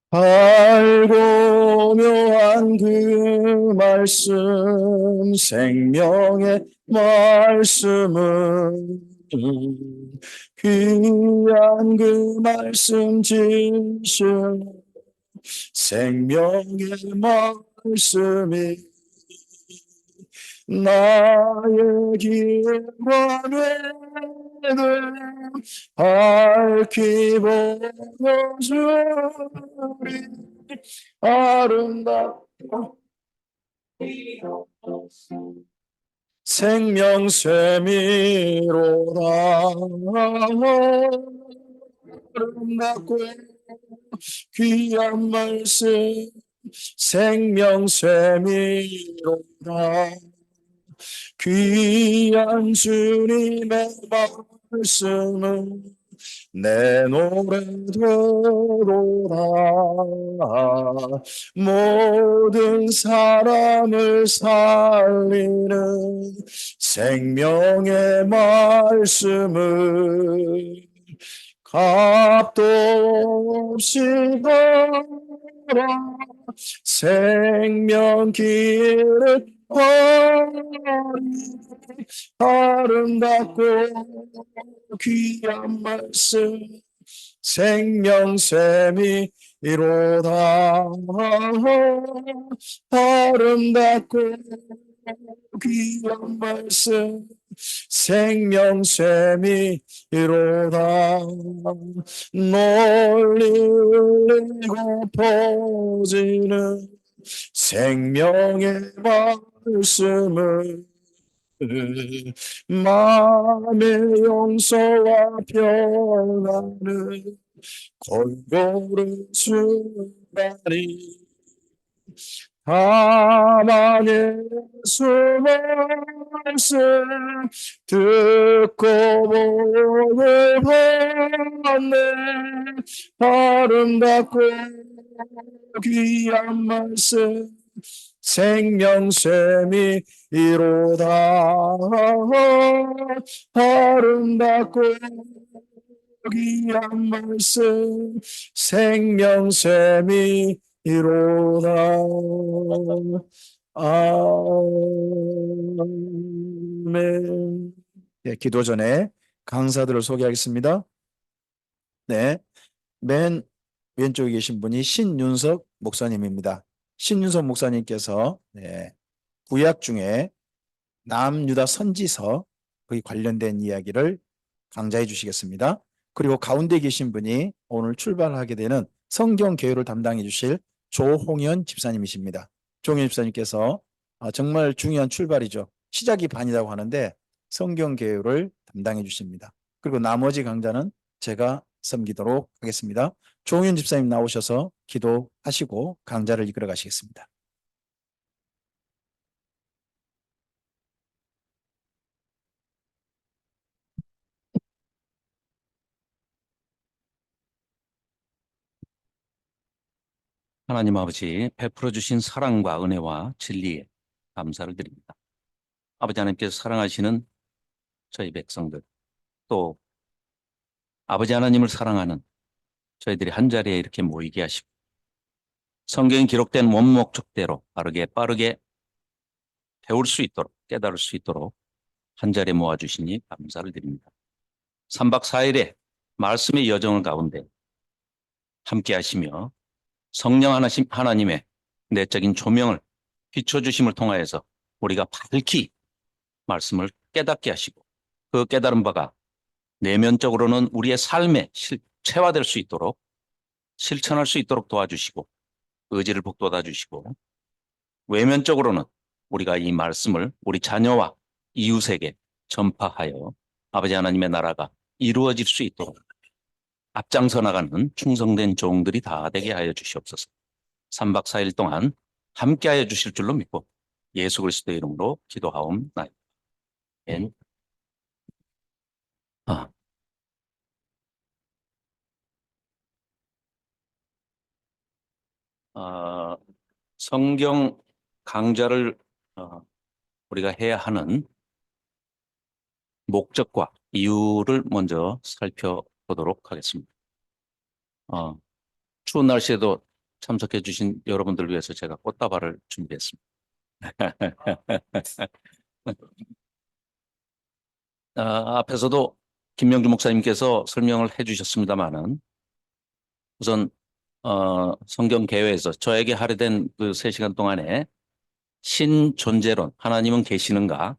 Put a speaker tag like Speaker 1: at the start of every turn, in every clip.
Speaker 1: 밝고 묘한 그 말씀, 생명의 말씀은 귀한 그 말씀 진실, 생명의 말씀이 나의 길과 뇌를 밝히 보여주리. 아름답고 생명샘이로다. 아름답고 귀한 말씀, 생명샘이로다. 귀한 주님의 말씀은 내 노래 되도다. 모든 사람을 살리는 생명의 말씀을 값도 없이 걸어 생명 길을 아름답고 귀한 말씀, 생명샘이 이로다. 아름답고 귀한 말씀, 생명샘이 이로다. 널리 울리고 퍼지는 생명의 말씀을 마음의 용서와 평안을 골고루 주다니. 다만 예수 말씀 듣고 복을 받네. 아름답고 귀한 말씀, 생명샘이 이로다. 아름답고 귀한 말씀, 생명샘이 이로다. 아멘. 네, 기도 전에 강사들을 소개하겠습니다. 네, 맨 왼쪽에 계신 분이 신윤석 목사님입니다. 신윤석 목사님께서 구약 중에 남유다 선지서 거기 관련된 이야기를 강좌해 주시겠습니다. 그리고 가운데 계신 분이 오늘 출발하게 되는 성경 교육을 담당해 주실 조홍현 집사님이십니다. 조홍현 집사님께서 정말 중요한 출발이죠. 시작이 반이라고 하는데 성경 교육을 담당해 주십니다. 그리고 나머지 강좌는 제가 섬기도록 하겠습니다. 조홍현 집사님 나오셔서 기도하시고 강좌를 이끌어 가시겠습니다.
Speaker 2: 하나님 아버지, 베풀어 주신 사랑과 은혜와 진리에 감사를 드립니다. 아버지 하나님께서 사랑하시는 저희 백성들, 또 아버지 하나님을 사랑하는 저희들이 한자리에 이렇게 모이게 하시고 성경에 기록된 원목적대로 빠르게 배울 수 있도록, 깨달을 수 있도록 한자리에 모아주시니 감사를 드립니다. 3박 4일의 말씀의 여정을 가운데 함께 하시며 성령 하나님의 내적인 조명을 비춰주심을 통하여서 우리가 밝히 말씀을 깨닫게 하시고 그 깨달은 바가 내면적으로는 우리의 삶에 실체화될 수 있도록 실천할 수 있도록 도와주시고 의지를 북돋아 주시고 외면적으로는 우리가 이 말씀을 우리 자녀와 이웃에게 전파하여 아버지 하나님의 나라가 이루어질 수 있도록 앞장서 나가는 충성된 종들이 다 되게 하여 주시옵소서. 3박 4일 동안 함께하여 주실 줄로 믿고 예수 그리스도의 이름으로 기도하옵나이다. 성경 강좌를 우리가 해야 하는 목적과 이유를 먼저 살펴보도록 하겠습니다. 추운 날씨에도 참석해 주신 여러분들을 위해서 제가 꽃다발을 준비했습니다. 앞에서도 김명주 목사님께서 설명을 해 주셨습니다마는 우선 성경 개요에서 저에게 할애된 그 3시간 동안에 신존재론, 하나님은 계시는가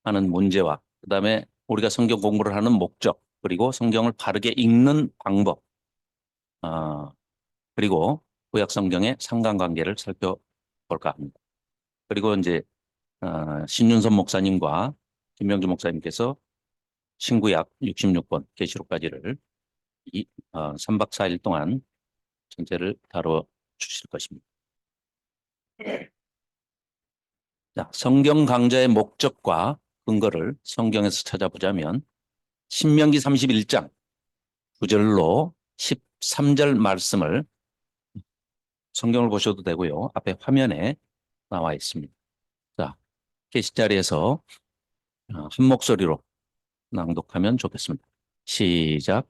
Speaker 2: 하는 문제와 그다음에 우리가 성경 공부를 하는 목적, 그리고 성경을 바르게 읽는 방법, 그리고 구약 성경의 상관관계를 살펴볼까 합니다. 그리고 이제 신윤선 목사님과 김명주 목사님께서 신구약 66권 계시록까지를 3박 4일 동안 전체를 다뤄 주실 것입니다. 자, 성경 강좌의 목적과 근거를 성경에서 찾아보자면 신명기 31장 9절로 13절 말씀을 성경을 보셔도 되고요. 앞에 화면에 나와 있습니다. 자, 계시 자리에서 한 목소리로 낭독하면 좋겠습니다. 시작.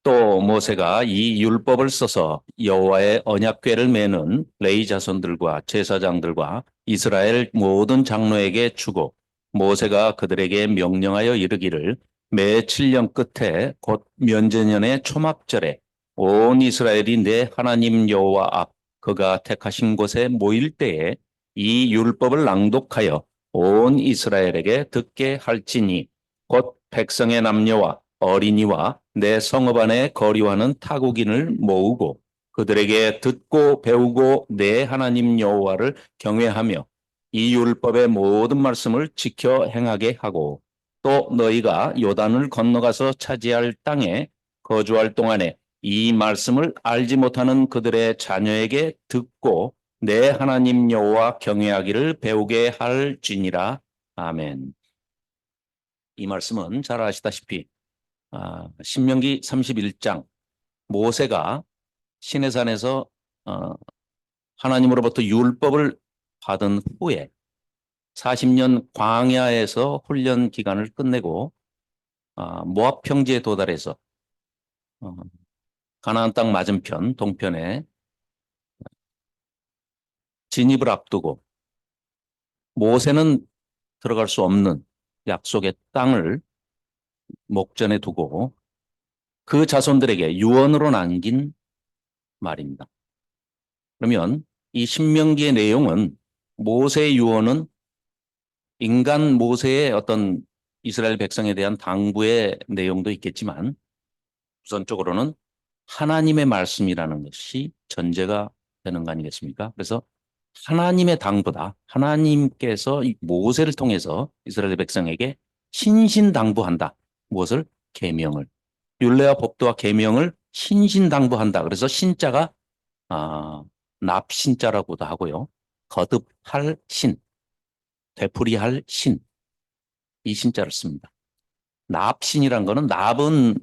Speaker 2: 또 모세가 이 율법을 써서 여호와의 언약궤를 매는 레위 자손들과 제사장들과 이스라엘 모든 장로에게 주고 모세가 그들에게 명령하여 이르기를 매 7년 끝에 곧 면제년의 초막절에 온 이스라엘이 내 하나님 여호와 앞 그가 택하신 곳에 모일 때에 이 율법을 낭독하여 온 이스라엘에게 듣게 할지니 곧 백성의 남녀와 어린이와 내 성읍 안에 거류하는 타국인을 모으고 그들에게 듣고 배우고 내 하나님 여호와를 경외하며 이 율법의 모든 말씀을 지켜 행하게 하고 또 너희가 요단을 건너가서 차지할 땅에 거주할 동안에 이 말씀을 알지 못하는 그들의 자녀에게 듣고 내 하나님 여호와 경외하기를 배우게 할지니라. 아멘. 이 말씀은 잘 아시다시피 신명기 31장 모세가 시내산에서 하나님으로부터 율법을 받은 후에 40년 광야에서 훈련 기간을 끝내고 모압 평지에 도달해서 가나안 땅 맞은편 동편에 진입을 앞두고 모세는 들어갈 수 없는 약속의 땅을 목전에 두고 그 자손들에게 유언으로 남긴 말입니다. 그러면 이 신명기의 내용은 모세의 유언은 인간 모세의 어떤 이스라엘 백성에 대한 당부의 내용도 있겠지만 우선적으로는 하나님의 말씀이라는 것이 전제가 되는 거 아니겠습니까? 그래서 하나님의 당부다. 하나님께서 모세를 통해서 이스라엘 백성에게 신신당부한다. 무엇을? 계명을. 율례와 법도와 계명을 신신당부한다. 그래서 신자가 납신자라고도 하고요. 거듭할 신, 되풀이할 신, 이 신자를 씁니다. 납신이란 거는 납은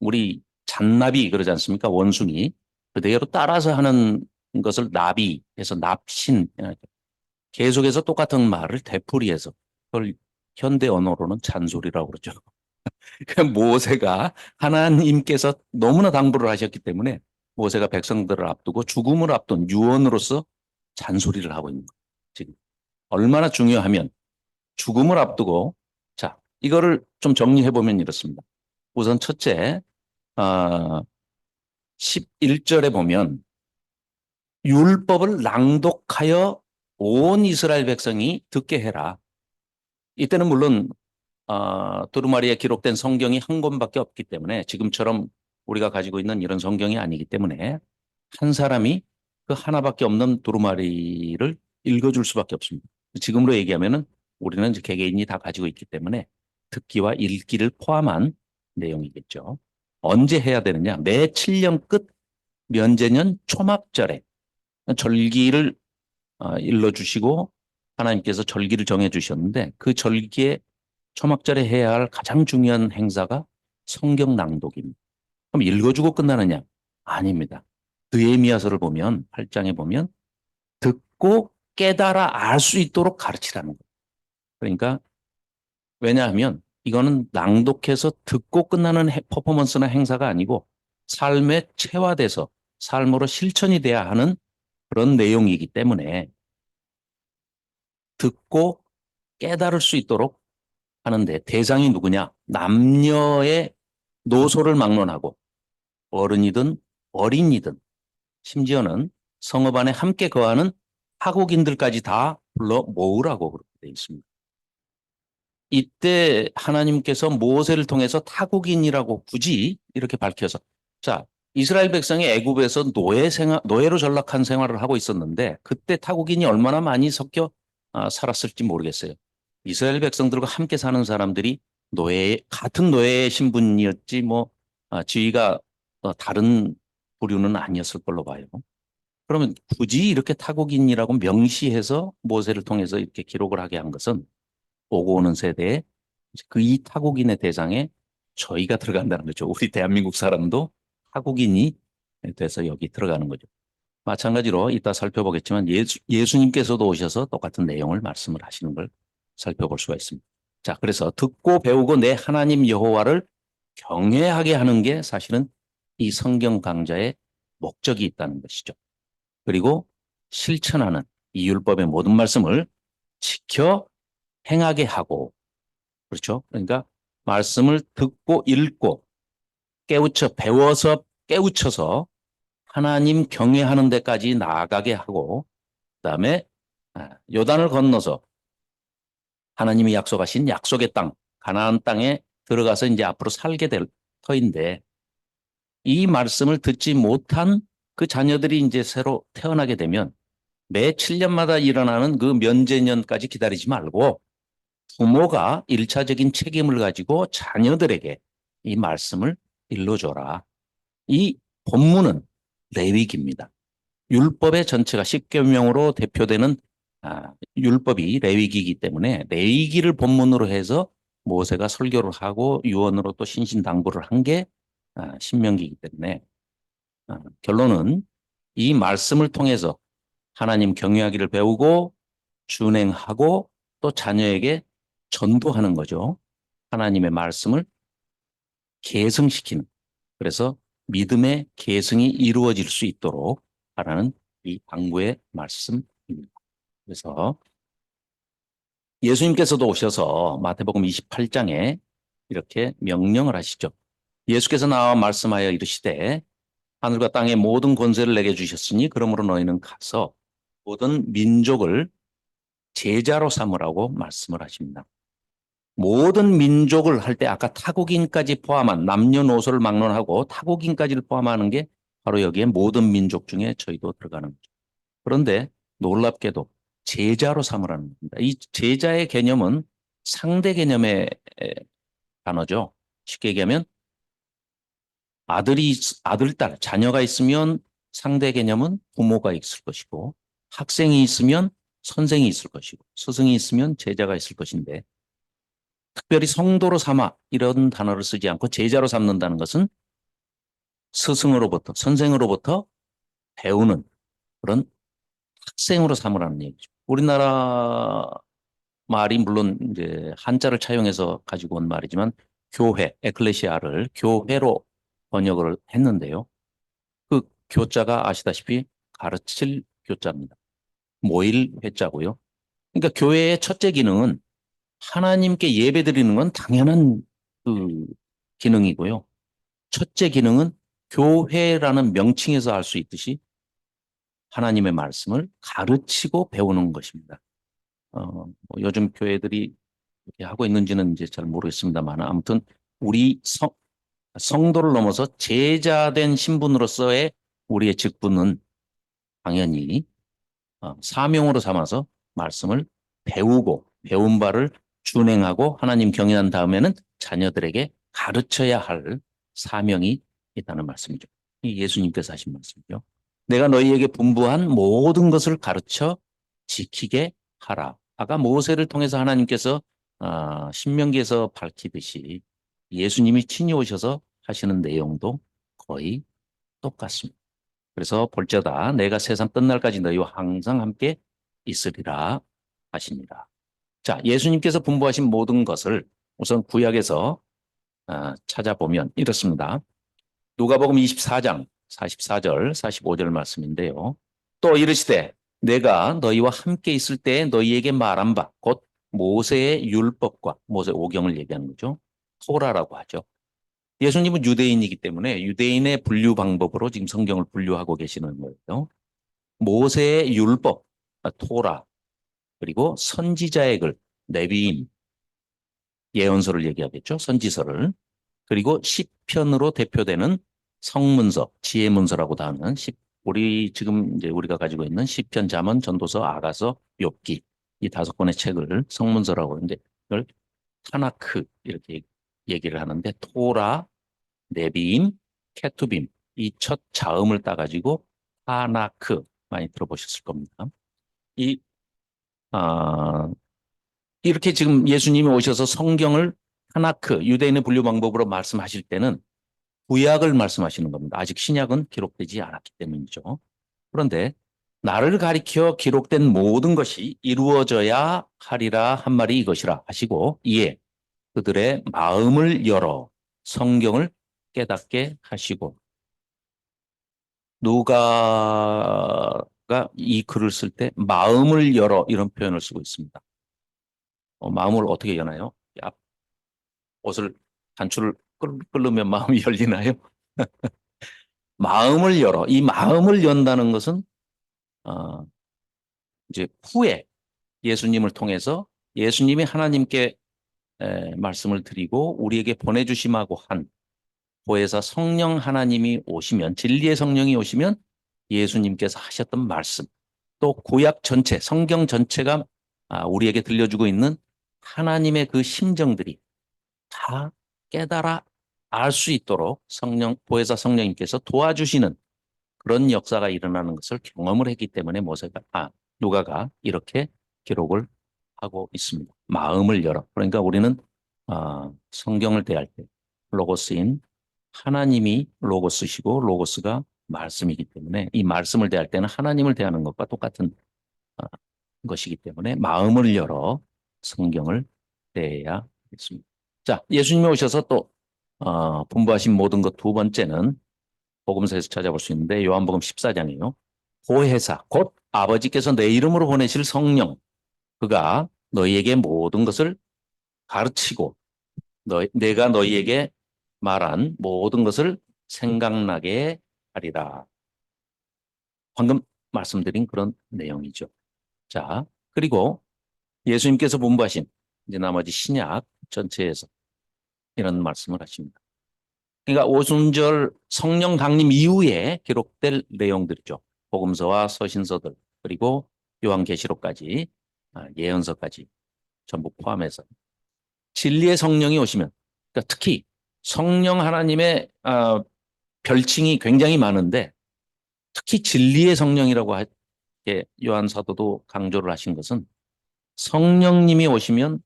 Speaker 2: 우리 잔나비 그러지 않습니까? 원숭이. 그대로 따라서 하는 것을 나비해서 납신. 계속해서 똑같은 말을 되풀이해서 그걸 현대 언어로는 잔소리라고 그러죠. 모세가 하나님께서 너무나 당부를 하셨기 때문에 모세가 백성들을 앞두고 죽음을 앞둔 유언으로서 잔소리를 하고 있는 거예요. 지금 얼마나 중요하면 죽음을 앞두고 자 이거를 좀 정리해 보면 이렇습니다. 우선 첫째 11절에 보면 율법을 낭독하여 온 이스라엘 백성이 듣게 해라. 이때는 물론 두루마리에 기록된 성경이 한 권밖에 없기 때문에 지금처럼 우리가 가지고 있는 이런 성경이 아니기 때문에 한 사람이 그 하나밖에 없는 두루마리를 읽어줄 수밖에 없습니다. 지금으로 얘기하면은 우리는 이제 개개인이 다 가지고 있기 때문에 듣기와 읽기를 포함한 내용이겠죠. 언제 해야 되느냐? 매 7년 끝 면제년 초막절에 절기를 일러주시고 하나님께서 절기를 정해주셨는데 그 절기에 초막절에 해야 할 가장 중요한 행사가 성경 낭독입니다. 그럼 읽어주고 끝나느냐? 아닙니다. 느헤미야서를 보면 8장에 보면 듣고 깨달아 알 수 있도록 가르치라는 거예요. 그러니까 왜냐하면 이거는 낭독해서 듣고 끝나는 퍼포먼스나 행사가 아니고 삶에 체화돼서 삶으로 실천이 돼야 하는 그런 내용이기 때문에 듣고 깨달을 수 있도록 하는데 대상이 누구냐? 남녀의 노소를 막론하고 어른이든 어린이든 심지어는 성읍 안에 함께 거하는 타국인들까지 다 불러 모으라고 그렇게 되어 있습니다. 이때 하나님께서 모세를 통해서 타국인이라고 굳이 이렇게 밝혀서 자, 이스라엘 백성이 애굽에서 노예로 전락한 생활을 하고 있었는데 그때 타국인이 얼마나 많이 섞여 살았을지 모르겠어요. 이스라엘 백성들과 함께 사는 사람들이 같은 노예의 신분이었지 지위가 다른 부류는 아니었을 걸로 봐요. 그러면 굳이 이렇게 타국인이라고 명시해서 모세를 통해서 이렇게 기록을 하게 한 것은 오고 오는 세대에 그 이 타국인의 대상에 저희가 들어간다는 거죠. 우리 대한민국 사람도 타국인이 돼서 여기 들어가는 거죠. 마찬가지로 이따 살펴보겠지만 예수님께서도 오셔서 똑같은 내용을 말씀을 하시는 걸 살펴볼 수가 있습니다. 자, 그래서 듣고 배우고 내 하나님 여호와를 경외하게 하는 게 사실은 이 성경 강좌의 목적이 있다는 것이죠. 그리고 실천하는 이 율법의 모든 말씀을 지켜 행하게 하고 그렇죠? 그러니까 말씀을 듣고 읽고 배워서 깨우쳐서 하나님 경외하는 데까지 나아가게 하고 그다음에 요단을 건너서 하나님이 약속하신 약속의 땅, 가나안 땅에 들어가서 이제 앞으로 살게 될 터인데 이 말씀을 듣지 못한 그 자녀들이 이제 새로 태어나게 되면 매 7년마다 일어나는 그 면제년까지 기다리지 말고 부모가 일차적인 책임을 가지고 자녀들에게 이 말씀을 일러줘라. 이 본문은 레위기입니다. 율법의 전체가 십계명으로 대표되는 율법이 레위기이기 때문에 레위기를 본문으로 해서 모세가 설교를 하고 유언으로 또 신신당부를 한 게 신명기이기 때문에 결론은 이 말씀을 통해서 하나님 경외하기를 배우고 준행하고 또 자녀에게 전도하는 거죠. 하나님의 말씀을 계승시키는. 그래서 믿음의 계승이 이루어질 수 있도록 하라는 이 당부의 말씀입니다. 그래서 예수님께서도 오셔서 마태복음 28장에 이렇게 명령을 하시죠. 예수께서 나와 말씀하여 이르시되 하늘과 땅의 모든 권세를 내게 주셨으니 그러므로 너희는 가서 모든 민족을 제자로 삼으라고 말씀을 하십니다. 모든 민족을 할 때 아까 타국인까지 포함한 남녀노소를 막론하고 타국인까지를 포함하는 게 바로 여기에 모든 민족 중에 저희도 들어가는 거죠. 그런데 놀랍게도 제자로 삼으라는 겁니다. 이 제자의 개념은 상대 개념의 단어죠. 쉽게 얘기하면 아들, 딸, 자녀가 있으면 상대 개념은 부모가 있을 것이고 학생이 있으면 선생이 있을 것이고 스승이 있으면 제자가 있을 것인데 특별히 성도로 삼아 이런 단어를 쓰지 않고 제자로 삼는다는 것은 스승으로부터 선생으로부터 배우는 그런 학생으로 삼으라는 얘기죠. 우리나라 말이 물론 이제 한자를 차용해서 가지고 온 말이지만 교회, 에클레시아를 교회로 번역을 했는데요. 그 교자가 아시다시피 가르칠 교자입니다. 모일 회자고요. 그러니까 교회의 첫째 기능은 하나님께 예배드리는 건 당연한 그 기능이고요. 첫째 기능은 교회라는 명칭에서 알 수 있듯이 하나님의 말씀을 가르치고 배우는 것입니다. 뭐 요즘 교회들이 이렇게 하고 있는지는 이제 잘 모르겠습니다만 아무튼 우리 성도를 넘어서 제자된 신분으로서의 우리의 직분은 당연히 사명으로 삼아서 말씀을 배우고 배운 바를 준행하고 하나님 경외한 다음에는 자녀들에게 가르쳐야 할 사명이 있다는 말씀이죠. 이 예수님께서 하신 말씀이죠. 내가 너희에게 분부한 모든 것을 가르쳐 지키게 하라. 아까 모세를 통해서 하나님께서 신명기에서 밝히듯이 예수님이 친히 오셔서 하시는 내용도 거의 똑같습니다. 그래서 볼지어다 내가 세상 끝날까지 너희와 항상 함께 있으리라 하십니다. 자, 예수님께서 분부하신 모든 것을 우선 구약에서 찾아보면 이렇습니다. 누가복음 24장 44절 45절 말씀인데요. 또 이르시되 내가 너희와 함께 있을 때에 너희에게 말한 바 곧 모세의 율법과 모세 오경을 얘기하는 거죠. 토라라고 하죠. 예수님은 유대인이기 때문에 유대인의 분류 방법으로 지금 성경을 분류하고 계시는 거예요. 모세의 율법, 토라, 그리고 선지자의 글, 레위임, 예언서를 얘기하겠죠. 선지서를. 그리고 시편으로 대표되는 성문서, 지혜문서라고도 하는 우리 지금 이제 우리가 가지고 있는 시편, 잠언, 전도서, 아가서, 욥기 이 5권의 책을 성문서라고 하는데 이걸 타나크 이렇게 얘기를 하는데 토라, 네비임, 케투빔 이 첫 자음을 따가지고 타나크 많이 들어보셨을 겁니다. 이 아, 이렇게 지금 예수님이 오셔서 성경을 타나크 유대인의 분류 방법으로 말씀하실 때는 구약을 말씀하시는 겁니다. 아직 신약은 기록되지 않았기 때문이죠. 그런데 나를 가리켜 기록된 모든 것이 이루어져야 하리라 한 말이 이것이라 하시고 이에 그들의 마음을 열어 성경을 깨닫게 하시고 누가가 이 글을 쓸 때 마음을 열어 이런 표현을 쓰고 있습니다. 마음을 어떻게 여나요? 옷을 단추를 끌으면 마음이 열리나요? 마음을 열어. 이 마음을 연다는 것은 이제 후에 예수님을 통해서 예수님이 하나님께 말씀을 드리고 우리에게 보내주심하고 한 보혜사 성령 하나님이 오시면 진리의 성령이 오시면 예수님께서 하셨던 말씀 또 구약 전체 성경 전체가 우리에게 들려주고 있는 하나님의 그 심정들이 다 깨달아 알 수 있도록 보혜사 성령님께서 도와주시는 그런 역사가 일어나는 것을 경험을 했기 때문에 누가가 이렇게 기록을 하고 있습니다. 마음을 열어. 그러니까 우리는 성경을 대할 때 로고스인 하나님이 로고스시고 로고스가 말씀이기 때문에 이 말씀을 대할 때는 하나님을 대하는 것과 똑같은 것이기 때문에 마음을 열어 성경을 대해야 겠습니다. 자, 예수님이 오셔서 또 분부하신 모든 것 두 번째는 복음서에서 찾아볼 수 있는데 요한복음 14장이에요. 보혜사 곧 아버지께서 내 이름으로 보내실 성령 그가 너희에게 모든 것을 가르치고 내가 너희에게 말한 모든 것을 생각나게 하리라. 방금 말씀드린 그런 내용이죠. 자, 그리고 예수님께서 분부하신 이제 나머지 신약 전체에서 이런 말씀을 하십니다. 그러니까 오순절 성령 강림 이후에 기록될 내용들이죠. 복음서와 서신서들 그리고 요한계시록까지 예언서까지 전부 포함해서 진리의 성령이 오시면 그러니까 특히 성령 하나님의 별칭이 굉장히 많은데 특히 진리의 성령이라고 요한 사도도 강조를 하신 것은 성령님이 오시면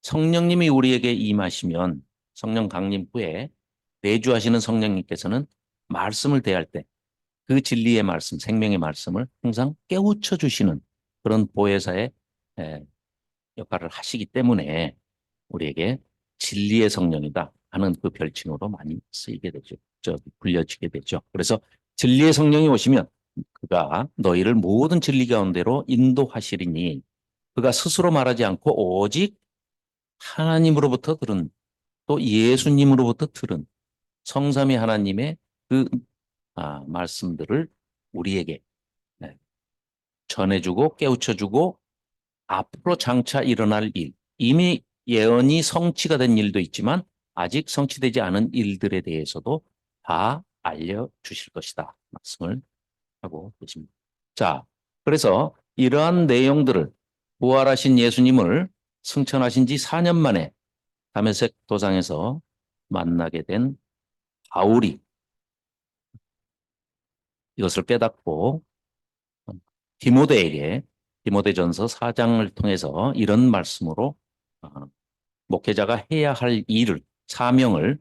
Speaker 2: 성령님이 우리에게 임하시면 성령 강림 후에 내주하시는 성령님께서는 말씀을 대할 때 그 진리의 말씀, 생명의 말씀을 항상 깨우쳐 주시는 그런 보혜사의 역할을 하시기 때문에 우리에게 진리의 성령이다 하는 그 별칭으로 많이 쓰이게 되죠. 불려지게 되죠. 그래서 진리의 성령이 오시면 그가 너희를 모든 진리 가운데로 인도하시리니 그가 스스로 말하지 않고 오직 하나님으로부터 들은 또 예수님으로부터 들은 성삼위 하나님의 그 말씀들을 우리에게 전해주고 깨우쳐주고 앞으로 장차 일어날 일, 이미 예언이 성취가 된 일도 있지만 아직 성취되지 않은 일들에 대해서도 다 알려주실 것이다. 말씀을 하고 계십니다. 자, 그래서 이러한 내용들을 부활하신 예수님을 승천하신 지 4년 만에 다메섹 도상에서 만나게 된 바울이 이것을 깨닫고 디모데전서 4장을 통해서 이런 말씀으로 목회자가 해야 할 일을 사명을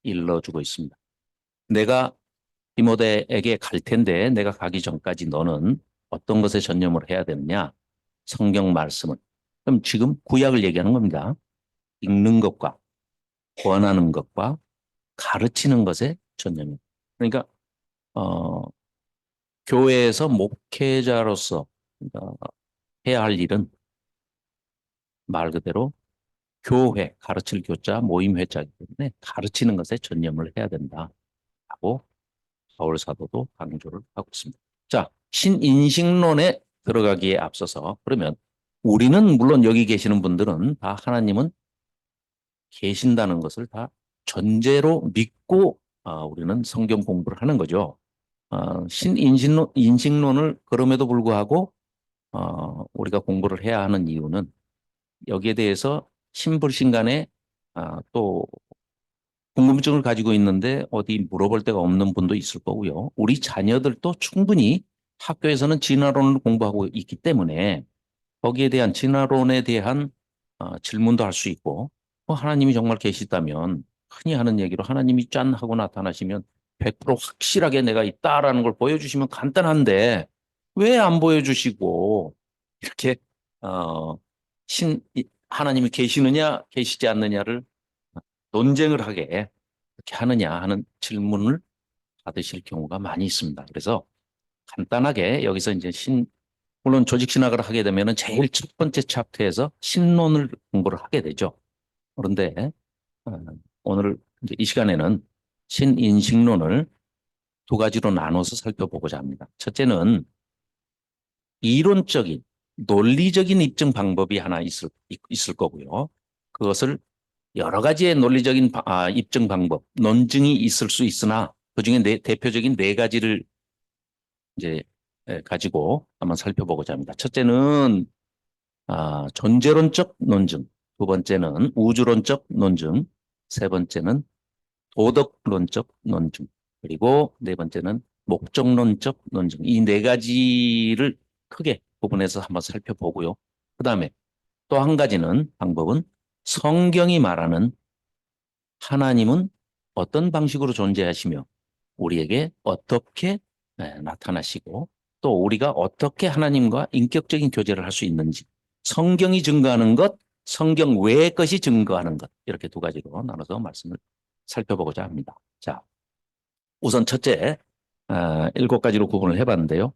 Speaker 2: 일러주고 있습니다. 내가 디모데에게 갈 텐데 내가 가기 전까지 너는 어떤 것에 전념을 해야 되느냐? 성경 말씀을. 그럼 지금 구약을 얘기하는 겁니다. 읽는 것과 권하는 것과 가르치는 것에 전념해요. 그러니까 교회에서 목회자로서 해야 할 일은 말 그대로 교회, 가르칠 교자, 모임 회자이기 때문에 가르치는 것에 전념을 해야 된다고 바울 사도도 강조를 하고 있습니다. 자, 신인식론에 들어가기에 앞서서 그러면 우리는 물론 여기 계시는 분들은 다 하나님은 계신다는 것을 다 전제로 믿고 우리는 성경 공부를 하는 거죠. 인식론을 그럼에도 불구하고 우리가 공부를 해야 하는 이유는 여기에 대해서 신불신 간에 또 궁금증을 가지고 있는데 어디 물어볼 데가 없는 분도 있을 거고요. 우리 자녀들도 충분히 학교에서는 진화론을 공부하고 있기 때문에 거기에 대한 진화론에 대한 질문도 할 수 있고 하나님이 정말 계시다면 흔히 하는 얘기로 하나님이 짠 하고 나타나시면 100% 확실하게 내가 있다라는 걸 보여주시면 간단한데 왜 안 보여주시고 이렇게 어, 하나님이 계시느냐 계시지 않느냐를 논쟁을 하게 그렇게 하느냐 하는 질문을 받으실 경우가 많이 있습니다. 그래서 간단하게 여기서 이제 물론 조직 신학을 하게 되면은 제일 첫 번째 챕터에서 신론을 공부를 하게 되죠. 그런데 어, 오늘 이제 이 시간에는 신인식론을 두 가지로 나눠서 살펴보고자 합니다. 첫째는 이론적인 논리적인 입증 방법이 하나 있을 거고요. 그것을 여러 가지의 논리적인 입증 방법, 논증이 있을 수 있으나 그중에 대표적인 네 가지를 이제 가지고 한번 살펴보고자 합니다. 첫째는 존재론적 논증, 두 번째는 우주론적 논증, 세 번째는 도덕론적 논증, 그리고 네 번째는 목적론적 논증. 이 네 가지를 크게 구분해서 한번 살펴보고요. 그 다음에 또 한 가지는 방법은 성경이 말하는 하나님은 어떤 방식으로 존재하시며 우리에게 어떻게 나타나시고 또 우리가 어떻게 하나님과 인격적인 교제를 할 수 있는지 성경이 증거하는 것, 성경 외의 것이 증거하는 것 이렇게 두 가지로 나눠서 말씀을 살펴보고자 합니다. 자, 우선 첫째 7가지로 구분을 해봤는데요.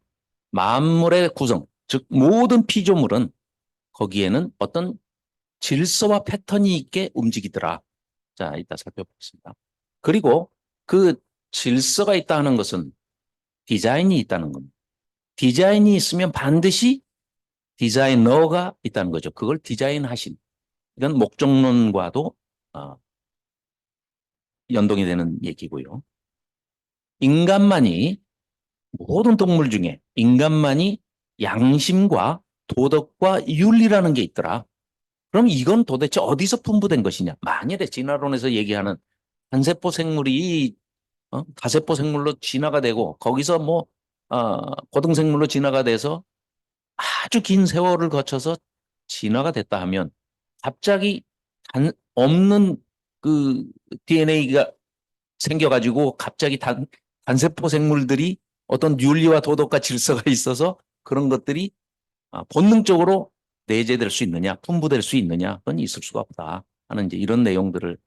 Speaker 2: 만물의 구성, 즉 모든 피조물은 거기에는 어떤 질서와 패턴이 있게 움직이더라. 자, 이따 살펴보겠습니다. 그리고 그 질서가 있다는 것은 디자인이 있다는 겁니다. 디자인이 있으면 반드시 디자이너가 있다는 거죠. 그걸 디자인하신. 이건 목적론과도 연동이 되는 얘기고요. 인간만이 모든 동물 중에 인간만이 양심과 도덕과 윤리라는 게 있더라. 그럼 이건 도대체 어디서 분부된 것이냐? 만일에 진화론에서 얘기하는 한세포 생물이 가세포 생물로 진화가 되고 거기서 고등생물로 진화가 돼서 아주 긴 세월을 거쳐서 진화가 됐다 하면 갑자기 없는 그 DNA가 생겨가지고 갑자기 단세포 생물들이 어떤 윤리와 도덕과 질서가 있어서 그런 것들이 본능적으로 내재될 수 있느냐, 분부될 수 있느냐, 그건 있을 수가 없다 하는 이제 이런 내용들을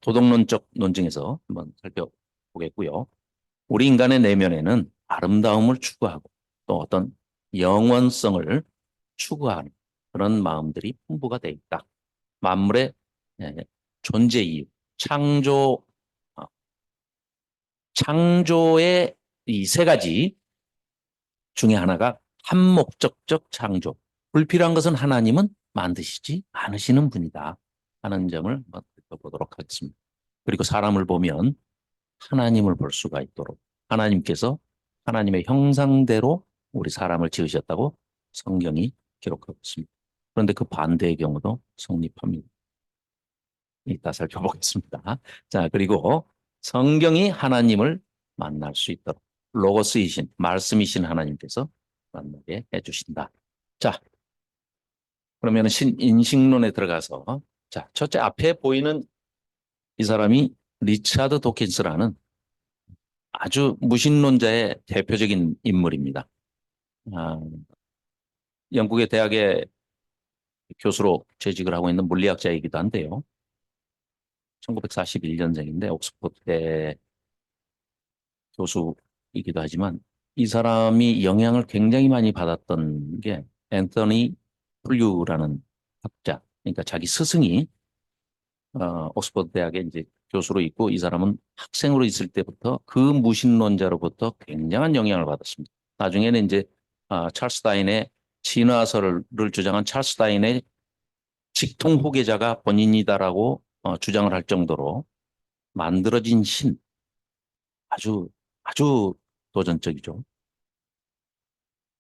Speaker 2: 도덕론적 논증에서 한번 살펴보겠고요. 우리 인간의 내면에는 아름다움을 추구하고 또 어떤 영원성을 추구하는 그런 마음들이 풍부가 되어 있다. 만물의 예, 존재 이유, 어, 창조의 이 세 가지 중에 하나가 한목적적 창조. 불필요한 것은 하나님은 만드시지 않으시는 분이다 하는 점을 한번 살펴보도록 하겠습니다. 그리고 사람을 보면 하나님을 볼 수가 있도록 하나님께서 하나님의 형상대로 우리 사람을 지으셨다고 성경이 기록하고 있습니다. 그런데 그 반대의 경우도 성립합니다. 이따 살펴보겠습니다. 자, 그리고 성경이 하나님을 만날 수 있도록 로고스이신 말씀이신 하나님께서 만나게 해주신다. 자, 그러면 인식론에 들어가서 자, 첫째 앞에 보이는 이 사람이 리차드 도킨스라는 아주 무신론자의 대표적인 인물입니다. 영국의 대학에 교수로 재직을 하고 있는 물리학자이기도 한데요. 1941년생인데 옥스퍼드대 교수이기도 하지만 이 사람이 영향을 굉장히 많이 받았던 게 앤서니 플류라는 학자, 그러니까 자기 스승이 옥스퍼드 대학에 이제 교수로 있고 이 사람은 학생으로 있을 때부터 그 무신론자로부터 굉장한 영향을 받았습니다. 나중에는 이제 찰스 다인의 진화설을 주장한 찰스 다인의 직통 후계자가 본인이다라고 주장을 할 정도로 만들어진 신, 아주 아주 도전적이죠.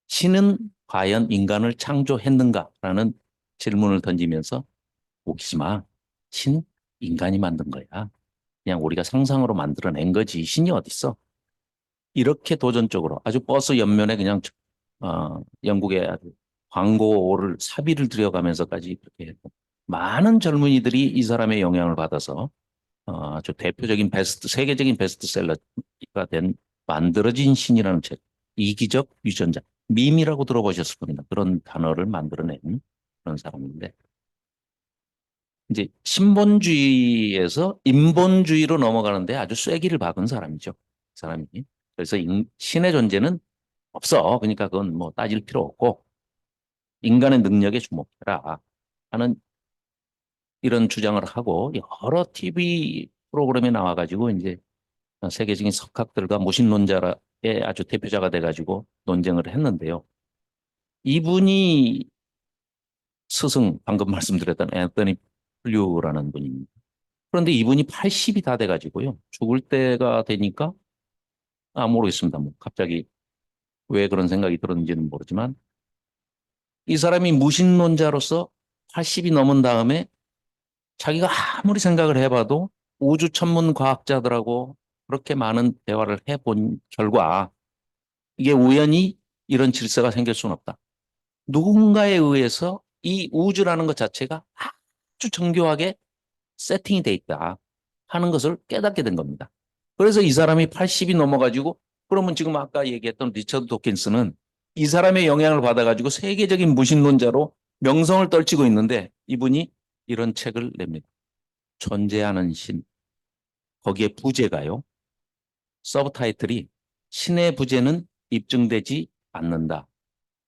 Speaker 2: 신은 과연 인간을 창조했는가라는 질문을 던지면서 웃기지 마. 신 인간이 만든 거야. 그냥 우리가 상상으로 만들어낸 거지. 신이 어딨어? 이렇게 도전적으로 아주 버스 옆면에 그냥 영국의 아주 광고를 사비를 들여가면서까지 그렇게 했고 많은 젊은이들이 이 사람의 영향을 받아서 아주 대표적인 세계적인 베스트셀러가 된 만들어진 신이라는 책, 이기적 유전자, 밈이라고 들어보셨을 겁니다. 그런 단어를 만들어낸 그런 사람인데 이제 신본주의에서 인본주의로 넘어가는데 아주 쐐기를 박은 사람이죠. 그 사람이. 그래서 신의 존재는 없어. 그러니까 그건 뭐 따질 필요 없고 인간의 능력에 주목해라 하는 이런 주장을 하고 여러 TV 프로그램에 나와가지고 이제 세계적인 석학들과 무신론자의 아주 대표자가 돼가지고 논쟁을 했는데요. 이분이 스승, 방금 말씀드렸던 앤서니 플류라는 분입니다. 그런데 이분이 80이 다 돼가지고요. 죽을 때가 되니까, 모르겠습니다. 뭐, 갑자기 왜 그런 생각이 들었는지는 모르지만, 이 사람이 무신론자로서 80이 넘은 다음에 자기가 아무리 생각을 해봐도 우주 천문 과학자들하고 그렇게 많은 대화를 해본 결과, 이게 우연히 이런 질서가 생길 수는 없다. 누군가에 의해서 이 우주라는 것 자체가 아주 정교하게 세팅이 돼 있다 하는 것을 깨닫게 된 겁니다. 그래서 이 사람이 80이 넘어가지고 그러면 지금 아까 얘기했던 리처드 도킨스는 이 사람의 영향을 받아가지고 세계적인 무신론자로 명성을 떨치고 있는데 이분이 이런 책을 냅니다. 존재하는 신. 거기에 부제가요. 서브타이틀이 신의 부제는 입증되지 않는다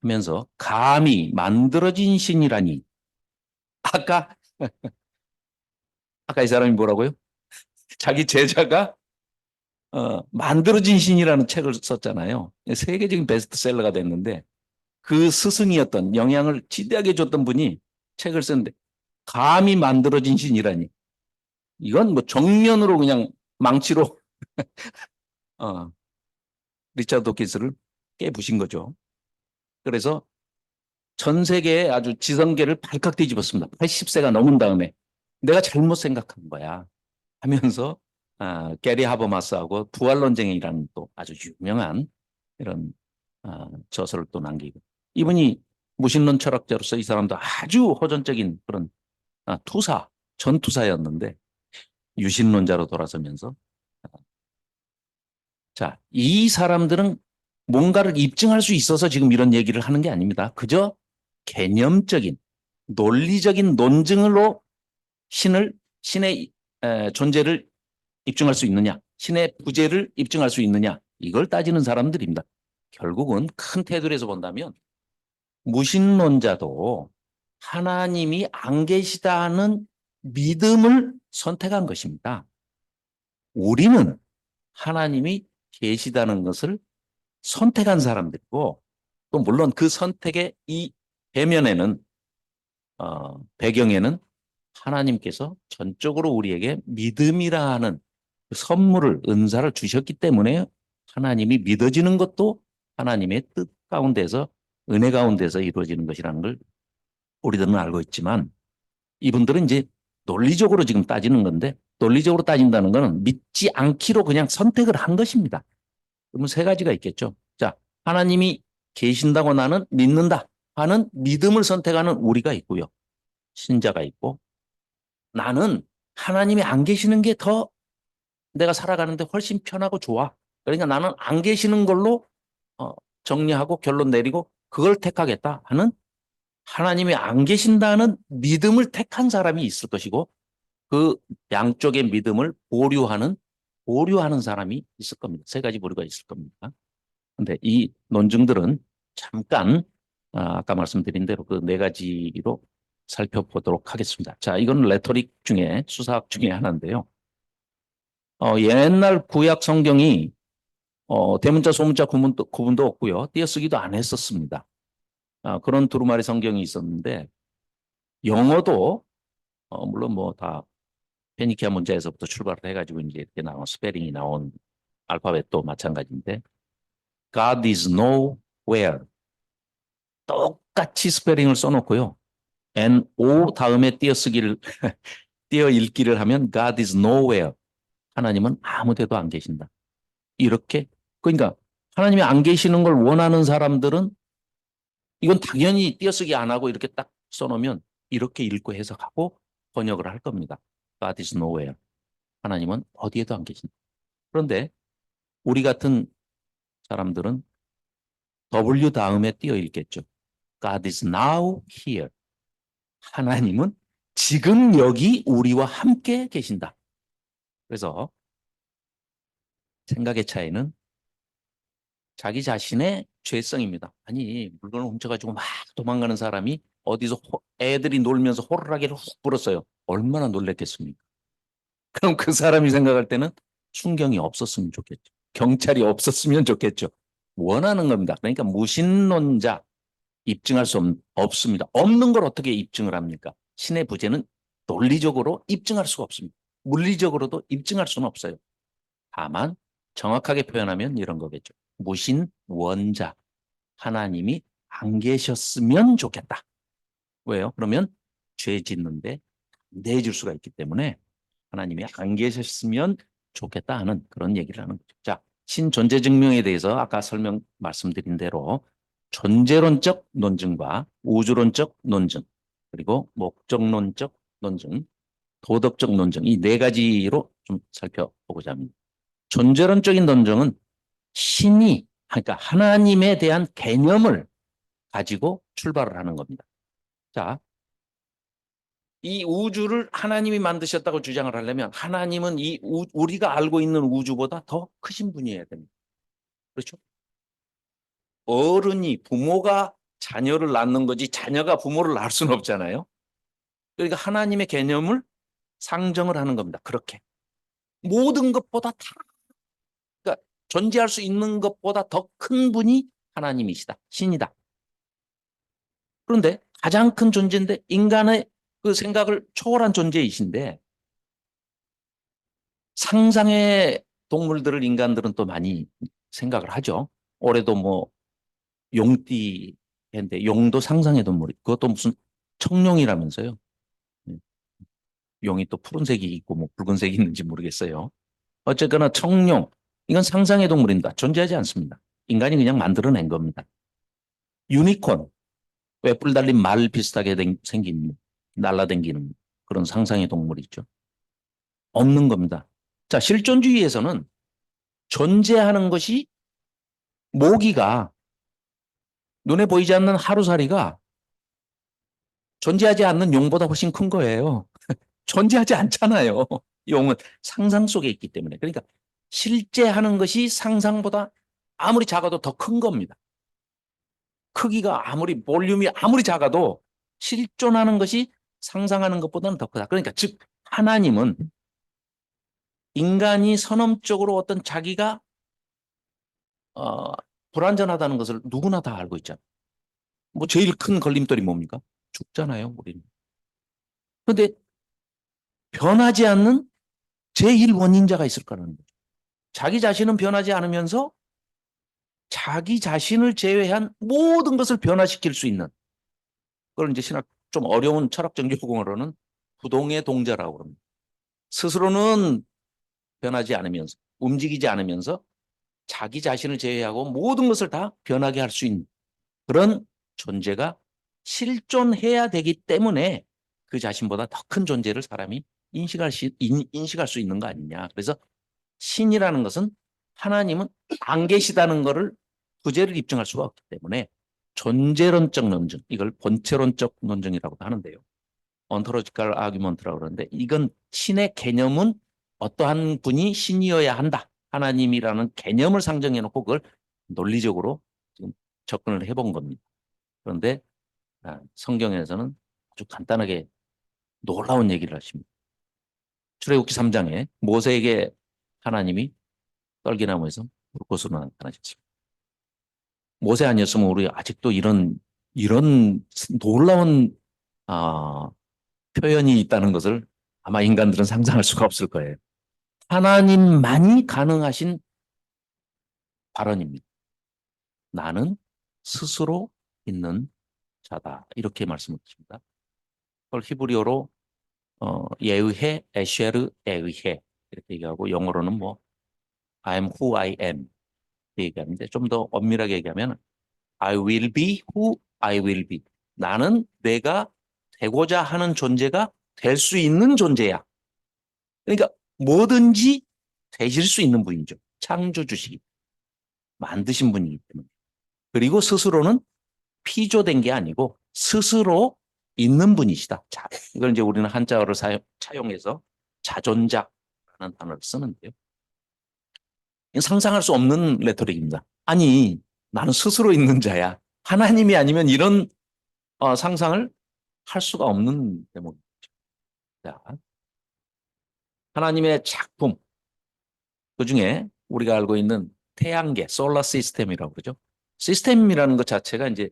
Speaker 2: 하면서 감히 만들어진 신이라니. 아까 이 사람이 뭐라고요? 자기 제자가 만들어진 신이라는 책을 썼잖아요. 세계적인 베스트셀러가 됐는데 그 스승이었던 영향을 지대하게 줬던 분이 책을 썼는데 감히 만들어진 신이라니. 이건 뭐 정면으로 그냥 망치로 어, 리차드 도킨스를 깨부신 거죠. 그래서 전 세계에 아주 지성계를 발칵 뒤집었습니다. 80세가 넘은 다음에 내가 잘못 생각한 거야 하면서 게리 하버마스하고 부활론쟁이라는 또 아주 유명한 이런 저서를 또 남기고 이분이 무신론 철학자로서 이 사람도 아주 호전적인 그런 전투사였는데 유신론자로 돌아서면서 자, 이 사람들은 뭔가를 입증할 수 있어서 지금 이런 얘기를 하는 게 아닙니다. 그저 개념적인 논리적인 논증으로 신의 존재를 입증할 수 있느냐, 신의 부재를 입증할 수 있느냐, 이걸 따지는 사람들입니다. 결국은 큰 테두리에서 본다면 무신론자도 하나님이 안 계시다는 믿음을 선택한 것입니다. 우리는 하나님이 계시다는 것을 선택한 사람들이고 또 물론 그 선택의 이 배면에는 배경에는 하나님께서 전적으로 우리에게 믿음이라 하는 그 선물을 은사를 주셨기 때문에 하나님이 믿어지는 것도 하나님의 뜻 가운데서 은혜 가운데서 이루어지는 것이라는 걸 우리들은 알고 있지만 이분들은 이제 논리적으로 지금 따지는 건데 논리적으로 따진다는 것은 믿지 않기로 그냥 선택을 한 것입니다. 그러면 세 가지가 있겠죠. 자, 하나님이 계신다고 나는 믿는다 하는 믿음을 선택하는 우리가 있고요. 신자가 있고 나는 하나님이 안 계시는 게 더 내가 살아가는데 훨씬 편하고 좋아. 그러니까 나는 안 계시는 걸로 정리하고 결론 내리고 그걸 택하겠다 하는 하나님이 안 계신다는 믿음을 택한 사람이 있을 것이고 그 양쪽의 믿음을 보류하는 사람이 있을 겁니다. 세 가지 부류가 있을 겁니다. 근데 이 논증들은 잠깐 아까 말씀드린 대로 그 네 가지로 살펴보도록 하겠습니다. 자, 이건 레토릭 중에 수사학 중에 하나인데요. 옛날 구약 성경이 대문자 소문자 구분도 없고요. 띄어쓰기도 안 했었습니다. 그런 두루마리 성경이 있었는데 영어도 물론 뭐 다 페니키아 문자에서부터 출발을 해가지고 이제 이렇게 나온 스페링이 나온 알파벳도 마찬가지인데 God is nowhere 똑같이 스페링을 써놓고요. N-O 다음에 띄어 읽기를 하면 God is nowhere. 하나님은 아무 데도 안 계신다. 이렇게 그러니까 하나님이 안 계시는 걸 원하는 사람들은 이건 당연히 띄어쓰기 안 하고 이렇게 딱 써놓으면 이렇게 읽고 해석하고 번역을 할 겁니다. God is nowhere. 하나님은 어디에도 안 계신다. 그런데 우리 같은 사람들은 W 다음에 띄어 읽겠죠. God is now here. 하나님은 지금 여기 우리와 함께 계신다. 그래서 생각의 차이는 자기 자신의 죄성입니다. 아니 물건을 훔쳐가지고 막 도망가는 사람이 어디서 애들이 놀면서 호루라기를 훅 불었어요. 얼마나 놀랬겠습니까? 그럼 그 사람이 생각할 때는 순경이 없었으면 좋겠죠. 경찰이 없었으면 좋겠죠. 원하는 겁니다. 그러니까 무신론자 입증할 수 없습니다. 없는 걸 어떻게 입증을 합니까? 신의 부재는 논리적으로 입증할 수가 없습니다. 물리적으로도 입증할 수는 없어요. 다만 정확하게 표현하면 이런 거겠죠. 무신원자. 하나님이 안 계셨으면 좋겠다. 왜요? 그러면 죄 짓는데 내줄 수가 있기 때문에 하나님이 안 계셨으면 좋겠다 하는 그런 얘기를 하는 거죠. 자, 신존재 증명에 대해서 아까 말씀드린 대로 존재론적 논증과 우주론적 논증, 그리고 목적론적 논증, 도덕적 논증 이 네 가지로 좀 살펴보고자 합니다. 존재론적인 논증은 신이 그러니까 하나님에 대한 개념을 가지고 출발을 하는 겁니다. 자, 이 우주를 하나님이 만드셨다고 주장을 하려면 하나님은 우리가 알고 있는 우주보다 더 크신 분이어야 됩니다. 그렇죠? 부모가 자녀를 낳는 거지 자녀가 부모를 낳을 수는 없잖아요. 그러니까 하나님의 개념을 상정을 하는 겁니다. 그렇게. 모든 것보다 그러니까 존재할 수 있는 것보다 더 큰 분이 하나님이시다. 신이다. 그런데 가장 큰 존재인데 인간의 그 생각을 초월한 존재이신데 상상의 동물들을 인간들은 또 많이 생각을 하죠. 올해도 뭐 용띠 했는데 용도 상상의 동물. 그것도 무슨 청룡이라면서요. 용이 또 푸른색이 있고 뭐 붉은색이 있는지 모르겠어요. 어쨌거나 청룡. 이건 상상의 동물입니다. 존재하지 않습니다. 인간이 그냥 만들어낸 겁니다. 유니콘. 왜 뿔 달린 말 비슷하게 생긴 날라다니는 그런 상상의 동물이 있죠. 없는 겁니다. 자, 실존주의에서는 존재하는 것이 모기가 눈에 보이지 않는 하루살이가 존재하지 않는 용보다 훨씬 큰 거예요. 존재하지 않잖아요. 용은 상상 속에 있기 때문에. 그러니까 실제 하는 것이 상상보다 아무리 작아도 더 큰 겁니다. 크기가 볼륨이 아무리 작아도 실존하는 것이 상상하는 것보다는 더 크다. 그러니까 즉 하나님은 인간이 선언적으로 어떤 자기가 불완전하다는 것을 누구나 다 알고 있잖아요. 뭐 제일 큰 걸림돌이 뭡니까? 죽잖아요, 우리는. 그런데 변하지 않는 제일 원인자가 있을 거라는 거죠. 자기 자신은 변하지 않으면서 자기 자신을 제외한 모든 것을 변화시킬 수 있는 그걸 이제 좀 어려운 철학적 용어로는 부동의 동자라고 합니다. 스스로는 변하지 않으면서 움직이지 않으면서 자기 자신을 제외하고 모든 것을 다 변하게 할 수 있는 그런 존재가 실존해야 되기 때문에 그 자신보다 더 큰 존재를 사람이 인식할 수 있는 거 아니냐. 그래서 신이라는 것은 하나님은 안 계시다는 것을 부재를 입증할 수가 없기 때문에 존재론적 논증, 이걸 본체론적 논증이라고도 하는데요. ontological argument라고 그러는데 이건 신의 개념은 어떠한 분이 신이어야 한다. 하나님이라는 개념을 상정해 놓고 그걸 논리적으로 지금 접근을 해본 겁니다. 그런데 성경에서는 아주 간단하게 놀라운 얘기를 하십니다. 출애굽기 3장에 모세에게 하나님이 떨기나무에서 불꽃으로 나타나셨습니다. 모세 아니었으면 우리 아직도 이런 놀라운 표현이 있다는 것을 아마 인간들은 상상할 수가 없을 거예요. 하나님만이 가능하신 발언입니다. 나는 스스로 있는 자다. 이렇게 말씀을 하십니다. 그걸 히브리어로 예의해, 에쉐르, 에의해 이렇게 얘기하고 영어로는 뭐 I'm who I am 이렇게 얘기하는데 좀 더 엄밀하게 얘기하면 I will be who I will be. 나는 내가 되고자 하는 존재가 될 수 있는 존재야. 그러니까 뭐든지 되실 수 있는 분이죠. 창조주시기. 만드신 분이기 때문에. 그리고 스스로는 피조된 게 아니고 스스로 있는 분이시다. 자, 이걸 이제 우리는 한자어를 차용해서 자존자라는 단어를 쓰는데요. 상상할 수 없는 레토릭입니다. 아니, 나는 스스로 있는 자야. 하나님이 아니면 이런 상상을 할 수가 없는 대목이죠. 자, 하나님의 작품, 그 중에 우리가 알고 있는 태양계, 솔라 시스템이라고 그러죠. 시스템이라는 것 자체가 이제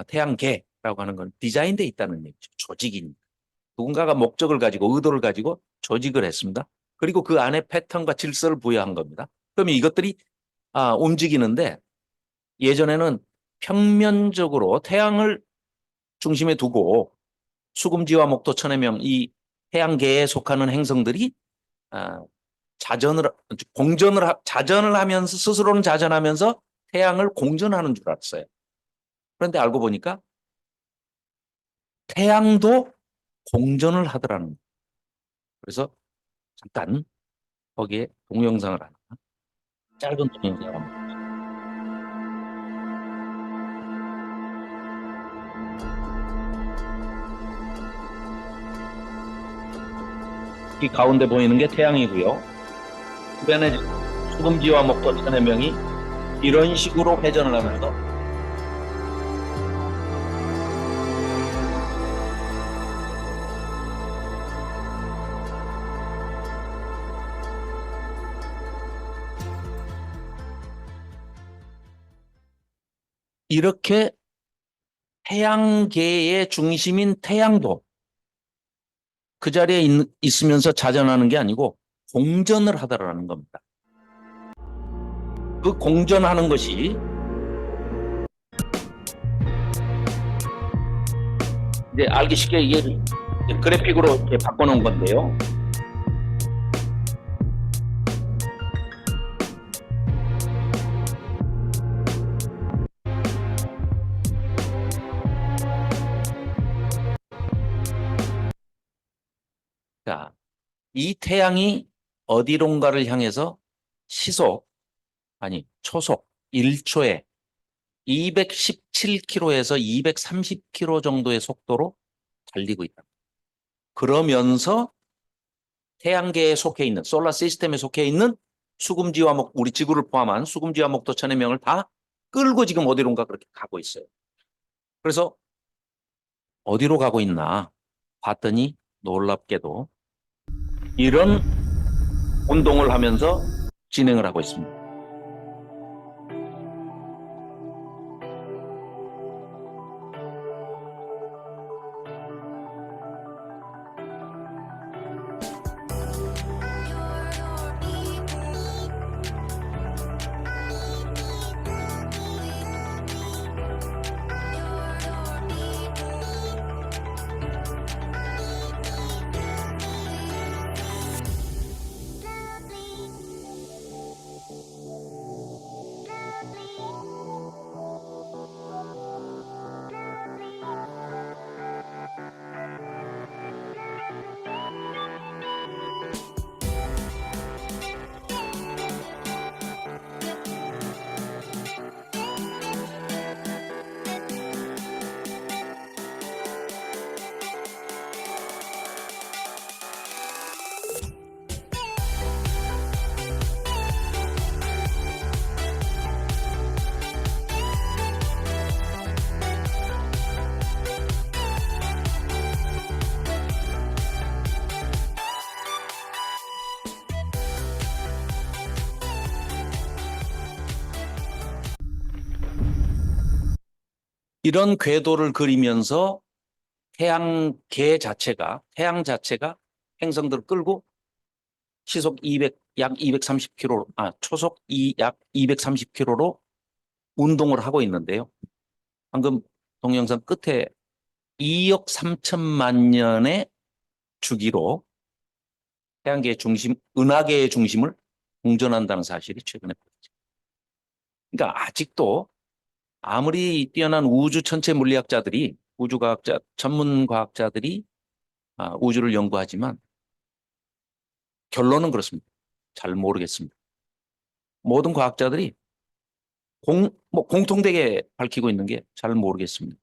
Speaker 2: 태양계라고 하는 건 디자인되어 있다는 얘기죠. 조직이니까. 누군가가 목적을 가지고 의도를 가지고 조직을 했습니다. 그리고 그 안에 패턴과 질서를 부여한 겁니다. 그러면 이것들이 움직이는데 예전에는 평면적으로 태양을 중심에 두고 수금지와 목토 천해명 이 태양계에 속하는 행성들이 자전을 하면서 스스로는 자전하면서 태양을 공전하는 줄 알았어요. 그런데 알고 보니까 태양도 공전을 하더라는 거예요. 그래서 잠깐 거기에 동영상을 하나, 짧은 동영상을 한번. 이 가운데 보이는 게 태양이고요. 주변에 수금지와 목토 천해명이 이런 식으로 회전을 하면서 이렇게 태양계의 중심인 태양도 그 자리에 있으면서 자전하는 게 아니고 공전을 하더라는 겁니다. 그 공전하는 것이 이제 알기 쉽게 이게 그래픽으로 이렇게 바꿔놓은 건데요. 자, 이 태양이 어디론가를 향해서 초속 1초에 217km에서 230km 정도의 속도로 달리고 있다. 그러면서 태양계에 속해 있는 솔라 시스템에 속해 있는 수금지와 우리 지구를 포함한 수금지와 목토 천해명을 다 끌고 지금 어디론가 그렇게 가고 있어요. 그래서 어디로 가고 있나 봤더니 놀랍게도 이런 운동을 하면서 진행을 하고 있습니다. 이런 궤도를 그리면서 태양 자체가 행성들을 끌고 시속 200, 약 230km, 초속 약 230km로 운동을 하고 있는데요. 방금 동영상 끝에 2억 3천만 년의 주기로 태양계의 중심, 은하계의 중심을 공전한다는 사실이 최근에 보였죠. 그러니까 아직도 아무리 뛰어난 우주 천체 물리학자들이, 우주과학자, 전문 과학자들이 우주를 연구하지만 결론은 그렇습니다. 잘 모르겠습니다. 모든 과학자들이 공통되게 밝히고 있는 게 잘 모르겠습니다.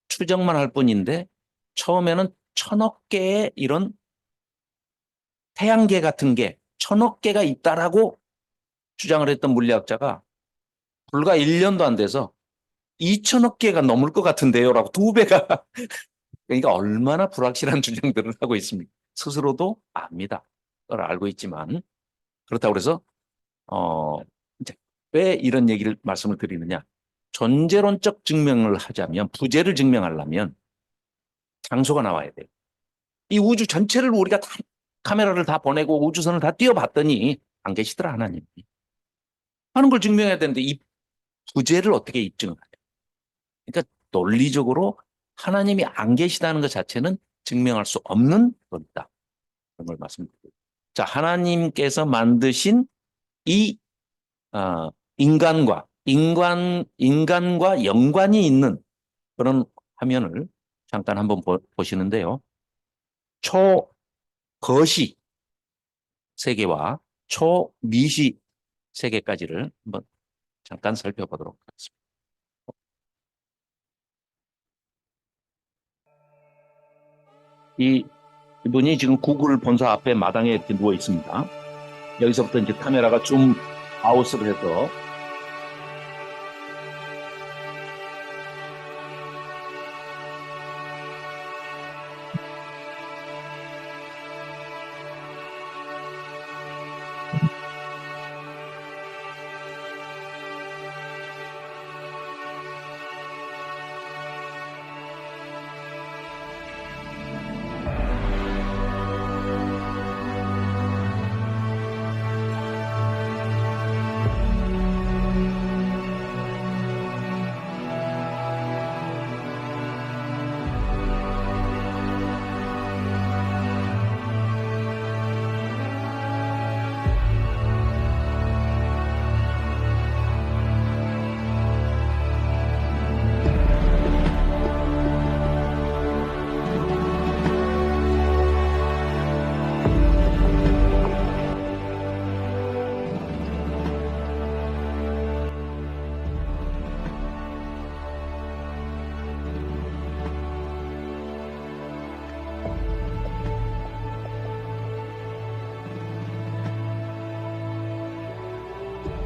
Speaker 2: 추정만 할 뿐인데 처음에는 천억 개의 이런 태양계 같은 게 천억 개가 있다라고 주장을 했던 물리학자가 불과 1년도 안 돼서 2천억 개가 넘을 것 같은데요라고 2배가 그러니까 얼마나 불확실한 주장들을 하고 있습니까? 스스로도 압니다. 그걸 알고 있지만 그렇다고 그래서 이제 왜 이런 얘기를 말씀을 드리느냐? 존재론적 증명을 하자면 부재를 증명하려면 장소가 나와야 돼요. 이 우주 전체를 우리가 다 카메라를 다 보내고 우주선을 다 띄워봤더니 안 계시더라 하나님이 하는 걸 증명해야 되는데 이 부재를 어떻게 입증을 하냐? 그러니까 논리적으로 하나님이 안 계시다는 것 자체는 증명할 수 없는 것이다. 그런 걸 말씀드립니다. 자, 하나님께서 만드신 이 인간과 연관이 있는 그런 화면을 잠깐 한번 보시는데요. 초거시 세계와 초미시 세계까지를 한번 잠깐 살펴보도록 하겠습니다. 이분이 지금 구글 본사 앞에 마당에 이렇게 누워 있습니다. 여기서부터 이제 카메라가 줌 아웃을 해서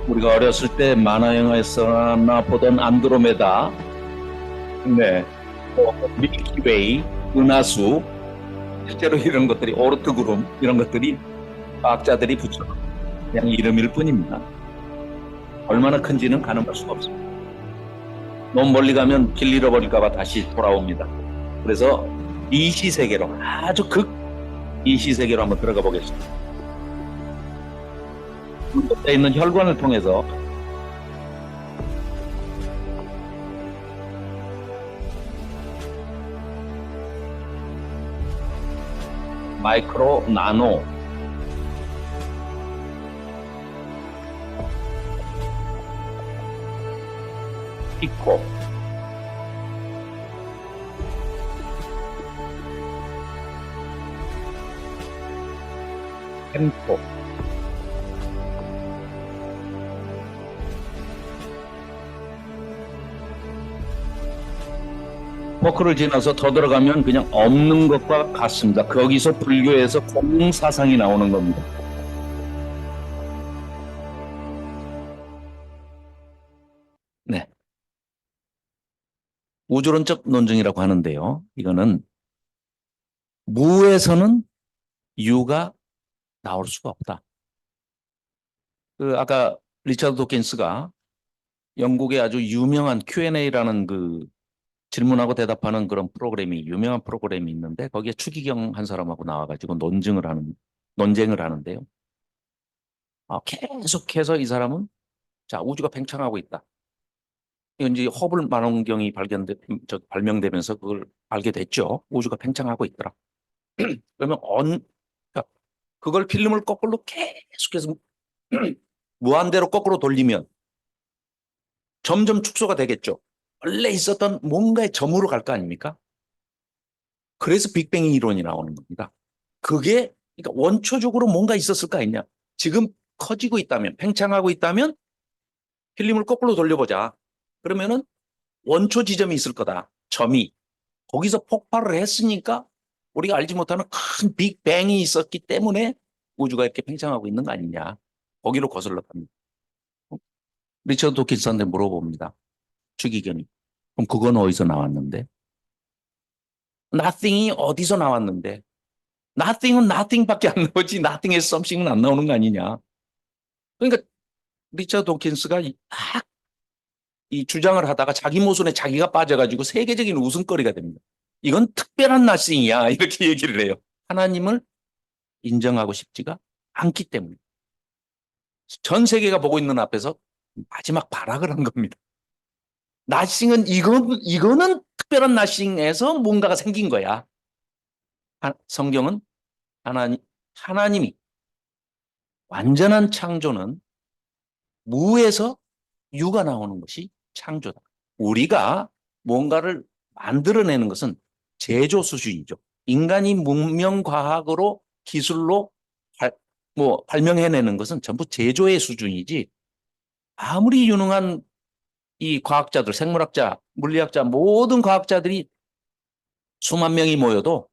Speaker 2: 우리가 어렸을 때 만화 영화에서나 보던 안드로메다, 네, 밀키웨이, 은하수, 실제로 이런 것들이 오르트 구름 이런 것들이 과학자들이 붙여 그냥 이름일 뿐입니다. 얼마나 큰지는 가늠할 수가 없습니다. 너무 멀리 가면 길 잃어버릴까봐 다시 돌아옵니다. 그래서 이시 세계로 아주 이시 세계로 한번 들어가 보겠습니다. 에 있는 혈관을 통해서 마이크로, 나노, 피코, 펜토, 포크를 지나서 더 들어가면 그냥 없는 것과 같습니다. 거기서 불교에서 공사상이 나오는 겁니다. 네. 우주론적 논증이라고 하는데요. 이거는 무에서는 유가 나올 수가 없다. 아까 리차드 도킨스가 영국의 아주 유명한 Q&A라는 그 질문하고 대답하는 그런 프로그램이 유명한 프로그램이 있는데 거기에 추기경 한 사람하고 나와가지고 논쟁을 하는데요. 계속해서 이 사람은 자 우주가 팽창하고 있다. 이건 이제 허블 망원경이 발명되면서 그걸 알게 됐죠. 우주가 팽창하고 있더라. 그러면 그러니까 그걸 필름을 거꾸로 계속해서 무한대로 거꾸로 돌리면 점점 축소가 되겠죠. 원래 있었던 뭔가의 점으로 갈 거 아닙니까? 그래서 빅뱅 이론이 나오는 겁니다. 그게 그러니까 원초적으로 뭔가 있었을 거 아니냐. 지금 커지고 있다면, 팽창하고 있다면 필름을 거꾸로 돌려보자. 그러면은 원초 지점이 있을 거다. 점이. 거기서 폭발을 했으니까 우리가 알지 못하는 큰 빅뱅이 있었기 때문에 우주가 이렇게 팽창하고 있는 거 아니냐. 거기로 거슬러 갑니다. 리처드 도킨스한테 물어봅니다. 추기경이. 그럼 그건 어디서 나왔는데? nothing이 어디서 나왔는데? nothing은 nothing밖에 안 나오지 nothing as something은 안 나오는 거 아니냐. 그러니까 리처드 도킨스가 이 주장을 하다가 자기 모순에 자기가 빠져가지고 세계적인 웃음거리가 됩니다. 이건 특별한 nothing이야 이렇게 얘기를 해요. 하나님을 인정하고 싶지가 않기 때문에. 전 세계가 보고 있는 앞에서 마지막 발악을 한 겁니다. nothing은 이거는 특별한 nothing에서 뭔가가 생긴 거야. 성경은 하나님이 완전한 창조는 무에서 유가 나오는 것이 창조다. 우리가 뭔가를 만들어내는 것은 제조 수준이죠. 인간이 문명과학으로 기술로 발명해내는 것은 전부 제조의 수준이지 아무리 유능한 이 과학자들, 생물학자, 물리학자 모든 과학자들이 수만 명이 모여도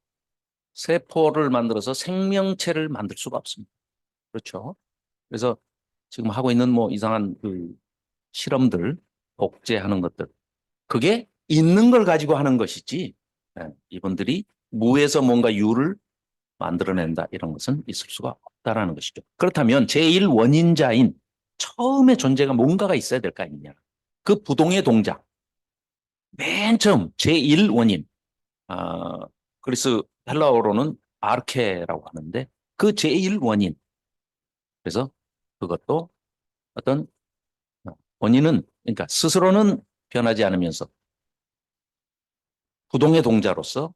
Speaker 2: 세포를 만들어서 생명체를 만들 수가 없습니다. 그렇죠? 그래서 지금 하고 있는 뭐 이상한 그 실험들, 복제하는 것들, 그게 있는 걸 가지고 하는 것이지, 이분들이 무에서 뭔가 유를 만들어낸다 이런 것은 있을 수가 없다라는 것이죠. 그렇다면 제1 원인자인 처음에 존재가 뭔가가 있어야 될 거 아니냐. 그 부동의 동작, 맨 처음 제1 원인, 그리스 헬라어로는 아르케라고 하는데 그 제1 원인. 그래서 그것도 어떤 원인은 그러니까 스스로는 변하지 않으면서 부동의 동자로서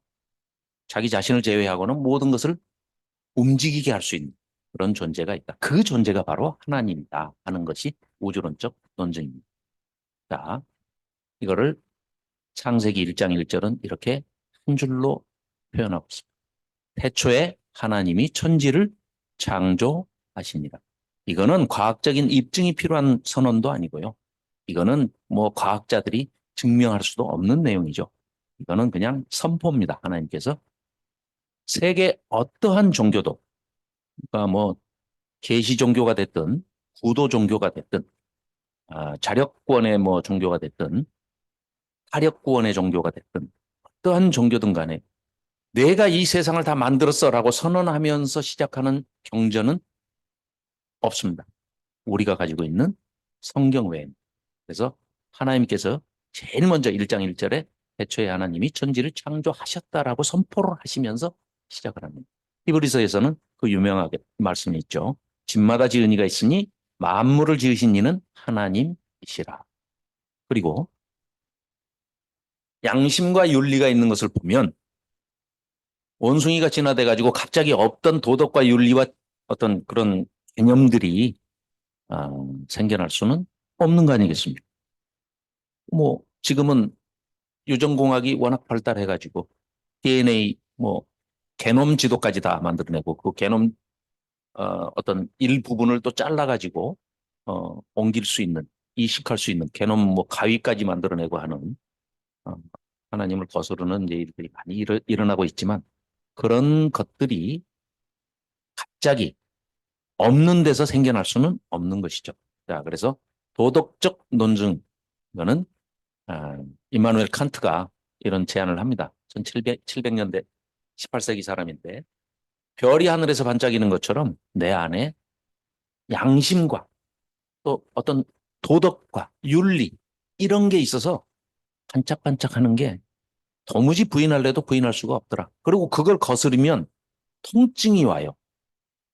Speaker 2: 자기 자신을 제외하고는 모든 것을 움직이게 할 수 있는 그런 존재가 있다. 그 존재가 바로 하나님이다 하는 것이 우주론적 논증입니다. 자, 이거를 창세기 1장 1절은 이렇게 한 줄로 표현하고 있습니다. 태초에 하나님이 천지를 창조하시니라. 이거는 과학적인 입증이 필요한 선언도 아니고요. 이거는 뭐 과학자들이 증명할 수도 없는 내용이죠. 이거는 그냥 선포입니다. 하나님께서 세계 어떠한 종교도, 그러니까 뭐 계시 종교가 됐든 구도 종교가 됐든 자력권의 뭐 종교가 됐든 화력구원의 종교가 됐든 어떠한 종교든 간에 내가 이 세상을 다 만들었어라고 선언하면서 시작하는 경전은 없습니다. 우리가 가지고 있는 성경 외에는. 그래서 하나님께서 제일 먼저 1장 1절에 애초에 하나님이 천지를 창조하셨다라고 선포를 하시면서 시작을 합니다. 히브리서에서는 그 유명하게 말씀이 있죠. 집마다 지은 이가 있으니 만물을 지으신 이는 하나님이시라. 그리고 양심과 윤리가 있는 것을 보면 원숭이가 진화돼 가지고 갑자기 없던 도덕과 윤리와 어떤 그런 개념들이 생겨날 수는 없는 거 아니겠습니까? 뭐 지금은 유전공학이 워낙 발달해 가지고 DNA 뭐 게놈 지도까지 다 만들어내고 그 게놈 어떤 일부분을 또 잘라 가지고 옮길 수 있는 이식할 수 있는 게놈 뭐 가위까지 만들어내고 하는 어, 하나님을 거스르는 이제 일들이 많이 일어나고 있지만 그런 것들이 갑자기 없는 데서 생겨날 수는 없는 것이죠. 자, 그래서 도덕적 논증, 이거는 임마누엘 칸트가 이런 제안을 합니다. 1700년대 18세기 사람인데 별이 하늘에서 반짝이는 것처럼 내 안에 양심과 또 어떤 도덕과 윤리 이런 게 있어서 반짝반짝하는 게 도무지 부인할래도 부인할 수가 없더라. 그리고 그걸 거스르면 통증이 와요.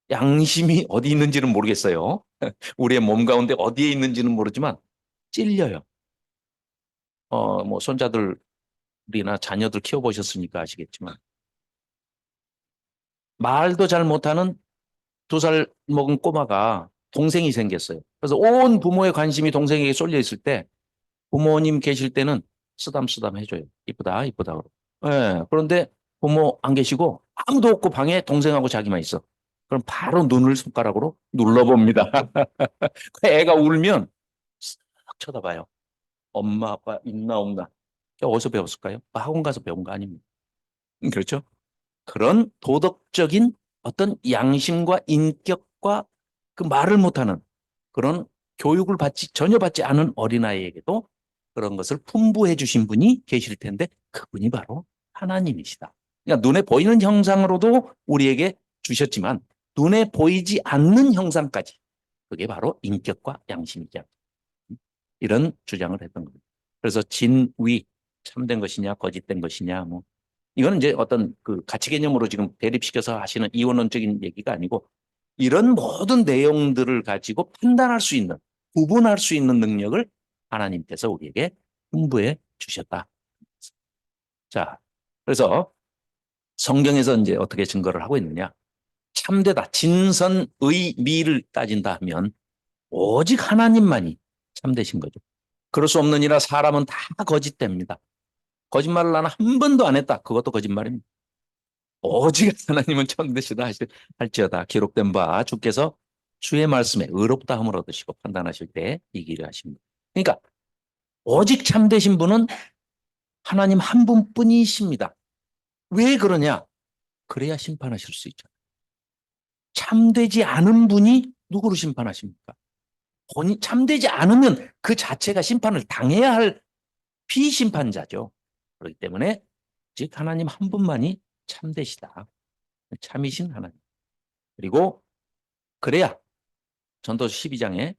Speaker 2: 양심이 어디 있는지는 모르겠어요. 우리의 몸 가운데 어디에 있는지는 모르지만 찔려요. 뭐 손자들이나 자녀들 키워보셨으니까 아시겠지만 말도 잘 못하는 2살 먹은 꼬마가 동생이 생겼어요. 그래서 온 부모의 관심이 동생에게 쏠려 있을 때 부모님 계실 때는 쓰담쓰담 해줘요. 이쁘다, 이쁘다. 그러고. 예, 그런데 부모 안 계시고 아무도 없고 방에 동생하고 자기만 있어. 그럼 바로 눈을 손가락으로 눌러봅니다. 애가 울면 싹 쳐다봐요. 엄마, 아빠 있나 없나. 어디서 배웠을까요? 학원 가서 배운 거 아닙니다. 그렇죠? 그런 도덕적인 어떤 양심과 인격과 그 말을 못하는 그런 교육을 전혀 받지 않은 어린아이에게도 그런 것을 풍부해 주신 분이 계실 텐데 그분이 바로 하나님이시다. 그러니까 눈에 보이는 형상으로도 우리에게 주셨지만 눈에 보이지 않는 형상까지 그게 바로 인격과 양심이죠. 이런 주장을 했던 겁니다. 그래서 진위, 참된 것이냐 거짓된 것이냐 뭐 이거는 이제 어떤 그 가치 개념으로 지금 대립시켜서 하시는 이원론적인 얘기가 아니고 이런 모든 내용들을 가지고 판단할 수 있는, 구분할 수 있는 능력을 하나님께서 우리에게 풍부해 주셨다. 자, 그래서 성경에서 이제 어떻게 증거를 하고 있느냐? 참되다, 진선의 미를 따진다 하면 오직 하나님만이 참되신 거죠. 그럴 수 없느니라 사람은 다 거짓됩니다. 거짓말을 나는 한 번도 안 했다. 그것도 거짓말입니다. 오직 하나님은 참되시다 할지어다 기록된 바 주께서 주의 말씀에 의롭다함을 얻으시고 판단하실 때 이기를 하십니다. 그러니까 오직 참되신 분은 하나님 한 분뿐이십니다. 왜 그러냐? 그래야 심판하실 수 있죠. 참되지 않은 분이 누구를 심판하십니까? 본인 참되지 않으면 그 자체가 심판을 당해야 할 피심판자죠. 그렇기 때문에 즉 하나님 한 분만이 참되시다. 참이신 하나님. 그리고 그래야 전도서 12장에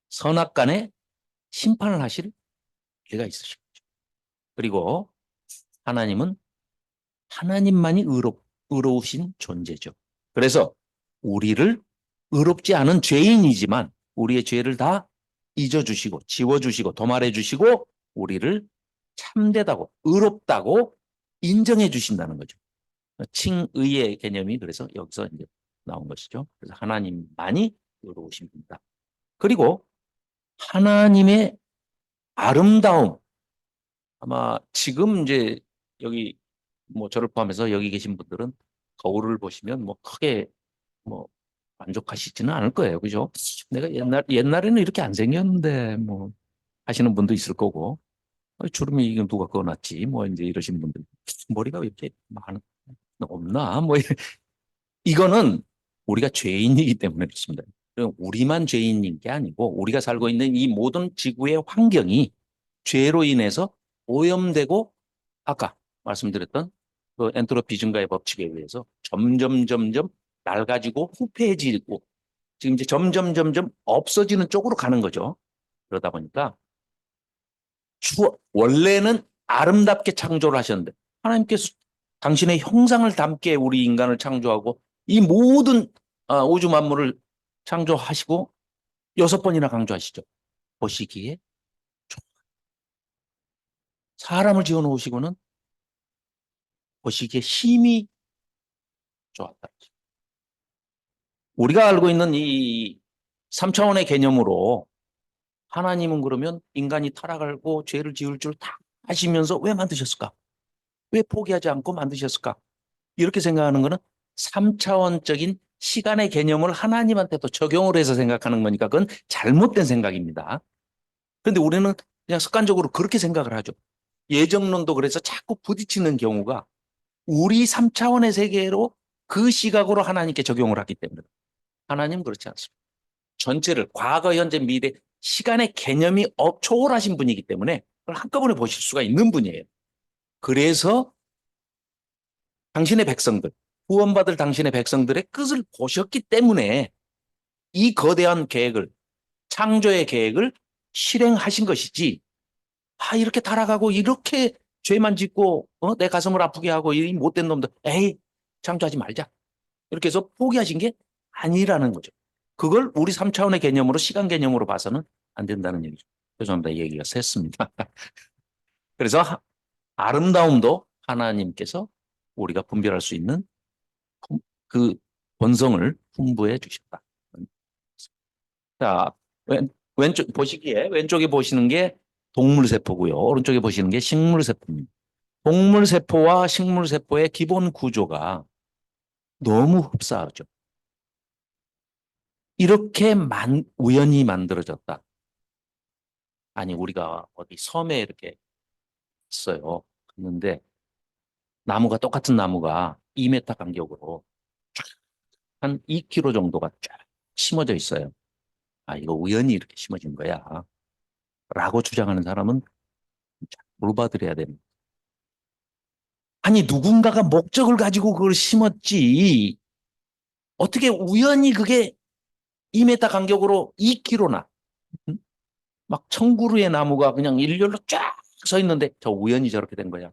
Speaker 2: 선악간에 심판을 하실 기회가 있으신 거죠. 그리고 하나님은 하나님만이 의로우신 존재죠. 그래서 우리를 의롭지 않은 죄인이지만 우리의 죄를 다 잊어주시고 지워주시고 도말해주시고 우리를 참되다고 의롭다고 인정해 주신다는 거죠. 칭의의 개념이 그래서 여기서 이제 나온 것이죠. 그래서 하나님만이 의로우신 분이다. 그리고 하나님의 아름다움. 아마 지금 이제 여기 뭐 저를 포함해서 여기 계신 분들은 거울을 보시면 뭐 크게 뭐 만족하시지는 않을 거예요. 그죠? 내가 옛날에는 이렇게 안 생겼는데 뭐 하시는 분도 있을 거고 주름이 이거 누가 그어놨지 뭐 이제 이러시는 분들 머리가 왜 이렇게 없나 뭐 이거는 우리가 죄인이기 때문에 그렇습니다. 우리만 죄인인 게 아니고 우리가 살고 있는 이 모든 지구의 환경이 죄로 인해서 오염되고 아까 말씀드렸던 그 엔트로피 증가의 법칙에 의해서 점점 낡아지고 후패해지고 지금 이제 점점 없어지는 쪽으로 가는 거죠. 그러다 보니까 원래는 아름답게 창조를 하셨는데 하나님께서 당신의 형상을 담게 우리 인간을 창조하고 이 모든 우주 만물을 창조하시고 6번이나 강조하시죠. 보시기에 사람을 지어 놓으시고는 보시기에 힘이 좋았다. 우리가 알고 있는 이 3차원의 개념으로 하나님은 그러면 인간이 타락하고 죄를 지을 줄 다 아시면서 왜 만드셨을까? 왜 포기하지 않고 만드셨을까? 이렇게 생각하는 것은 3차원적인 시간의 개념을 하나님한테도 적용을 해서 생각하는 거니까 그건 잘못된 생각입니다. 그런데 우리는 그냥 습관적으로 그렇게 생각을 하죠. 예정론도 그래서 자꾸 부딪히는 경우가 우리 3차원의 세계로 그 시각으로 하나님께 적용을 하기 때문에 하나님은 그렇지 않습니다. 전체를 과거, 현재, 미래 시간의 개념이 초월하신 분이기 때문에 그걸 한꺼번에 보실 수가 있는 분이에요. 그래서 당신의 백성들, 구원받을 당신의 백성들의 끝을 보셨기 때문에 이 거대한 계획을, 창조의 계획을 실행하신 것이지 이렇게 타락하고 이렇게 죄만 짓고 내 가슴을 아프게 하고 이 못된 놈들 에이 창조하지 말자. 이렇게 해서 포기하신 게 아니라는 거죠. 그걸 우리 3차원의 개념으로 시간 개념으로 봐서는 안 된다는 얘기죠. 죄송합니다. 얘기가 샜습니다. 그래서 아름다움도 하나님께서 우리가 분별할 수 있는 그 본성을 풍부해 주셨다. 자, 왼쪽 보시기에 왼쪽에 보시는 게 동물세포고요. 오른쪽에 보시는 게 식물세포입니다. 동물세포와 식물세포의 기본 구조가 너무 흡사하죠. 이렇게 우연히 만들어졌다. 아니, 우리가 어디 섬에 이렇게 있어요. 갔는데 나무가 똑같은 나무가 2m 간격으로 한 2km 정도가 쫙 심어져 있어요. 아, 이거 우연히 이렇게 심어진 거야. 라고 주장하는 사람은 물받으려야 됩니다. 아니, 누군가가 목적을 가지고 그걸 심었지. 어떻게 우연히 그게 2m 간격으로 2km나 막 청구루의 나무가 그냥 일렬로 쫙 서 있는데 저 우연히 저렇게 된 거야.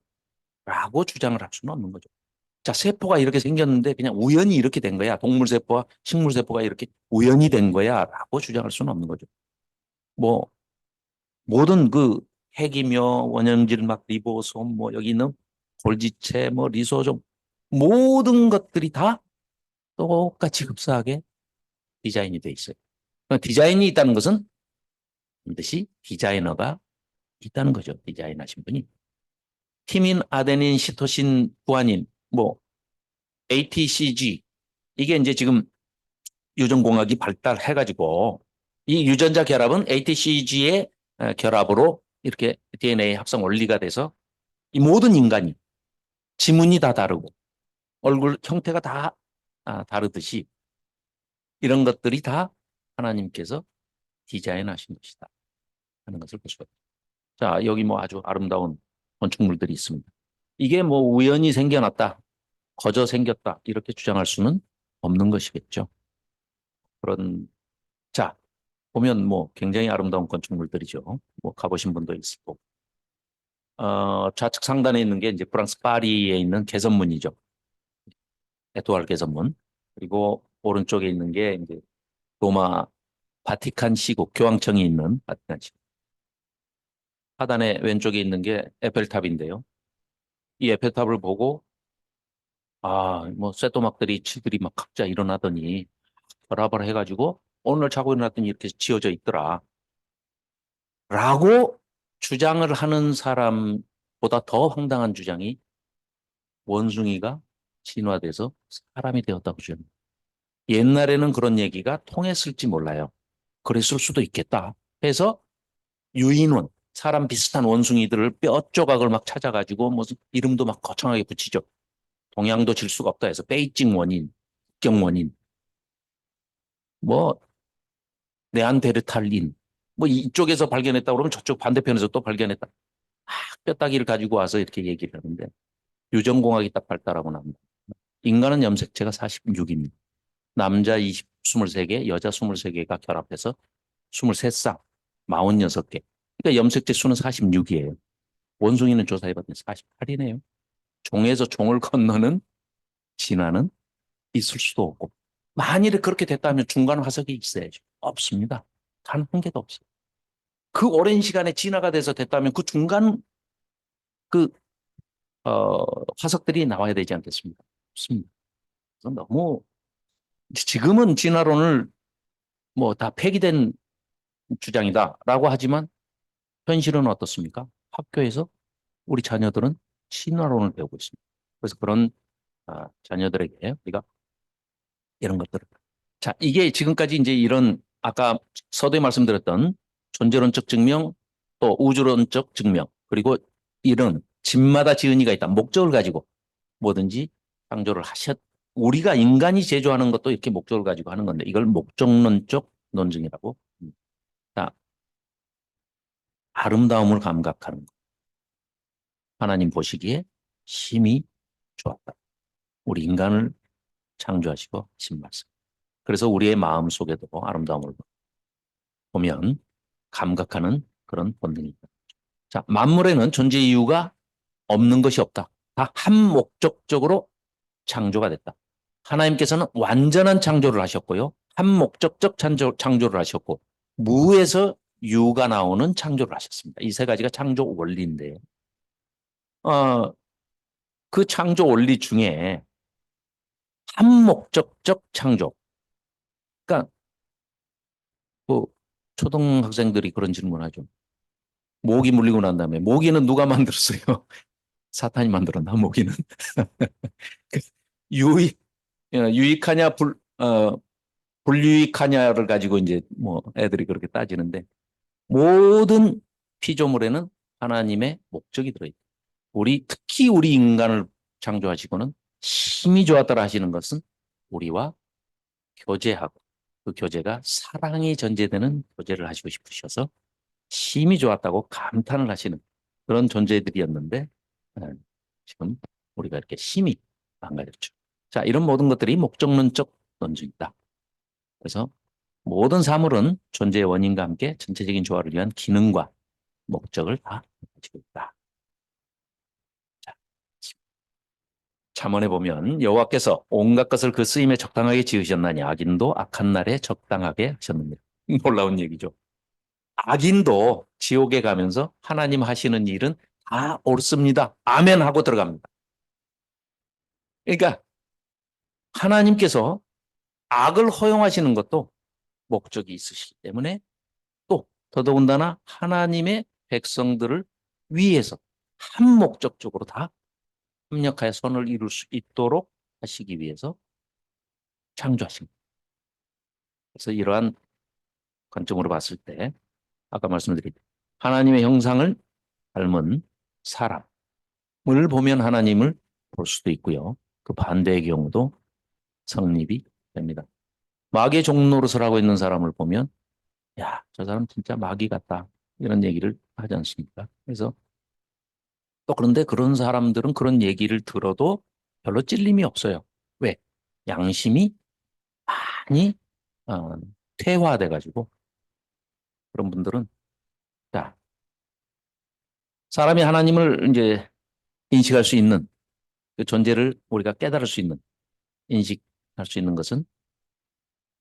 Speaker 2: 라고 주장을 할 수는 없는 거죠. 자, 세포가 이렇게 생겼는데 그냥 우연히 이렇게 된 거야. 동물세포와 식물세포가 이렇게 우연히 된 거야. 라고 주장할 수는 없는 거죠. 뭐 모든 그 핵이며 원형질 막 리보솜 뭐 여기 있는 골지체 뭐 리소솜 모든 것들이 다 똑같이 흡사하게 디자인이 돼 있어요. 디자인이 있다는 것은 반드시 디자이너가 있다는 거죠. 디자인하신 분이. 티민, 아데닌, 시토신, 구아닌, 뭐 ATCG 이게 이제 지금 유전공학이 발달해가지고 이 유전자 결합은 ATCG의 결합으로 이렇게 DNA 합성 원리가 돼서 이 모든 인간이 지문이 다 다르고 얼굴 형태가 다 다르듯이 이런 것들이 다 하나님께서 디자인하신 것이다 하는 것을 볼 수가 있습니다. 자, 여기 뭐 아주 아름다운 건축물들이 있습니다. 이게 뭐 우연히 생겨났다, 거저 생겼다 이렇게 주장할 수는 없는 것이겠죠. 그런 자 보면 뭐 굉장히 아름다운 건축물들이죠. 뭐 가보신 분도 있을 거고. 좌측 상단에 있는 게 이제 프랑스 파리에 있는 개선문이죠. 에투알 개선문. 그리고 오른쪽에 있는 게 이제 로마 바티칸 시국 교황청이 있는 바티칸 시국. 하단에 왼쪽에 있는 게 에펠탑인데요. 이 에펠탑을 보고 뭐 쇳도막들이 치들이 막 각자 일어나더니 결합을 해가지고 오늘 자고 일어났더니 이렇게 지어져 있더라. 라고 주장을 하는 사람보다 더 황당한 주장이 원숭이가 진화돼서 사람이 되었다고 주장합니다. 옛날에는 그런 얘기가 통했을지 몰라요. 그랬을 수도 있겠다 해서 유인원, 사람 비슷한 원숭이들을 뼈 조각을 막 찾아가지고 무슨 이름도 막 거창하게 붙이죠. 동양도 질 수가 없다 해서 베이징 원인, 국경 원인, 뭐 네안데르탈린, 뭐 이쪽에서 발견했다 그러면 저쪽 반대편에서 또 발견했다. 뼈다귀를 가지고 와서 이렇게 얘기를 하는데 유전공학이 딱 발달하고 납니다. 인간은 염색체가 46입니다. 남자 23개, 여자 23개가 결합해서 23쌍, 46개. 그러니까 염색체 수는 46이에요. 원숭이는 조사해봤더니 48이네요. 종에서 종을 건너는 진화는 있을 수도 없고 만일에 그렇게 됐다면 중간 화석이 있어야죠. 없습니다. 단 한 개도 없어요. 그 오랜 시간에 진화가 돼서 됐다면 그 중간 그 화석들이 나와야 되지 않겠습니까? 없습니다. 너무 지금은 진화론을 뭐 다 폐기된 주장이다라고 하지만 현실은 어떻습니까? 학교에서 우리 자녀들은 진화론을 배우고 있습니다. 그래서 그런 자녀들에게 우리가 이런 것들을 자 이게 지금까지 이제 이런 아까 서두에 말씀드렸던 존재론적 증명 또 우주론적 증명 그리고 이런 집마다 지은이가 있다 목적을 가지고 뭐든지 창조를 하셨 우리가 인간이 제조하는 것도 이렇게 목적을 가지고 하는 건데 이걸 목적론적 논증이라고 합니다. 자, 아름다움을 감각하는 것. 하나님 보시기에 심히 좋았다. 우리 인간을 창조하시고 하신 말씀. 그래서 우리의 마음 속에도 아름다움을 보면 감각하는 그런 본능이 있다. 자, 만물에는 존재 이유가 없는 것이 없다. 다 한 목적적으로 창조가 됐다. 하나님께서는 완전한 창조를 하셨고요. 한 목적적 창조를 하셨고 무에서 유가 나오는 창조를 하셨습니다. 이 세 가지가 창조 원리인데 어, 그 창조 원리 중에 한 목적적 창조. 그러니까 뭐 초등학생들이 그런 질문하죠. 모기 물리고 난 다음에 모기는 누가 만들었어요? 사탄이 만들었나 모기는? 유익 유익하냐 불유익하냐를 가지고 이제 뭐 애들이 그렇게 따지는데 모든 피조물에는 하나님의 목적이 들어있다. 특히 우리 인간을 창조하시고는 힘이 좋았더라 하시는 것은 우리와 교제하고 그 교제가 사랑이 전제되는 교제를 하시고 싶으셔서 힘이 좋았다고 감탄을 하시는 그런 존재들이었는데 지금 우리가 이렇게 힘이 망가졌죠. 자, 이런 모든 것들이 목적론적 논증이다. 그래서 모든 사물은 존재의 원인과 함께 전체적인 조화를 위한 기능과 목적을 다 가지고 있다. 자, 잠언에 보면 여호와께서 온갖 것을 그 쓰임에 적당하게 지으셨나니 악인도 악한 날에 적당하게 하셨느니라. 놀라운 얘기죠. 악인도 지옥에 가면서 하나님 하시는 일은 다 옳습니다. 아멘 하고 들어갑니다. 그러니까 하나님께서 악을 허용하시는 것도 목적이 있으시기 때문에 또 더더군다나 하나님의 백성들을 위해서 한 목적적으로 다 협력하여 선을 이룰 수 있도록 하시기 위해서 창조하신 거예요. 그래서 이러한 관점으로 봤을 때 아까 말씀드린 하나님의 형상을 닮은 사람을 보면 하나님을 볼 수도 있고요. 그 반대의 경우도 성립이 됩니다. 마귀의 종노릇을 하고 있는 사람을 보면 야, 저 사람 진짜 마귀 같다. 이런 얘기를 하지 않습니까? 그래서 또 그런데 그런 사람들은 그런 얘기를 들어도 별로 찔림이 없어요. 왜? 양심이 많이 어, 퇴화돼가지고 그런 분들은 자, 사람이 하나님을 이제 인식할 수 있는 그 존재를 우리가 깨달을 수 있는 인식할 수 있는 것은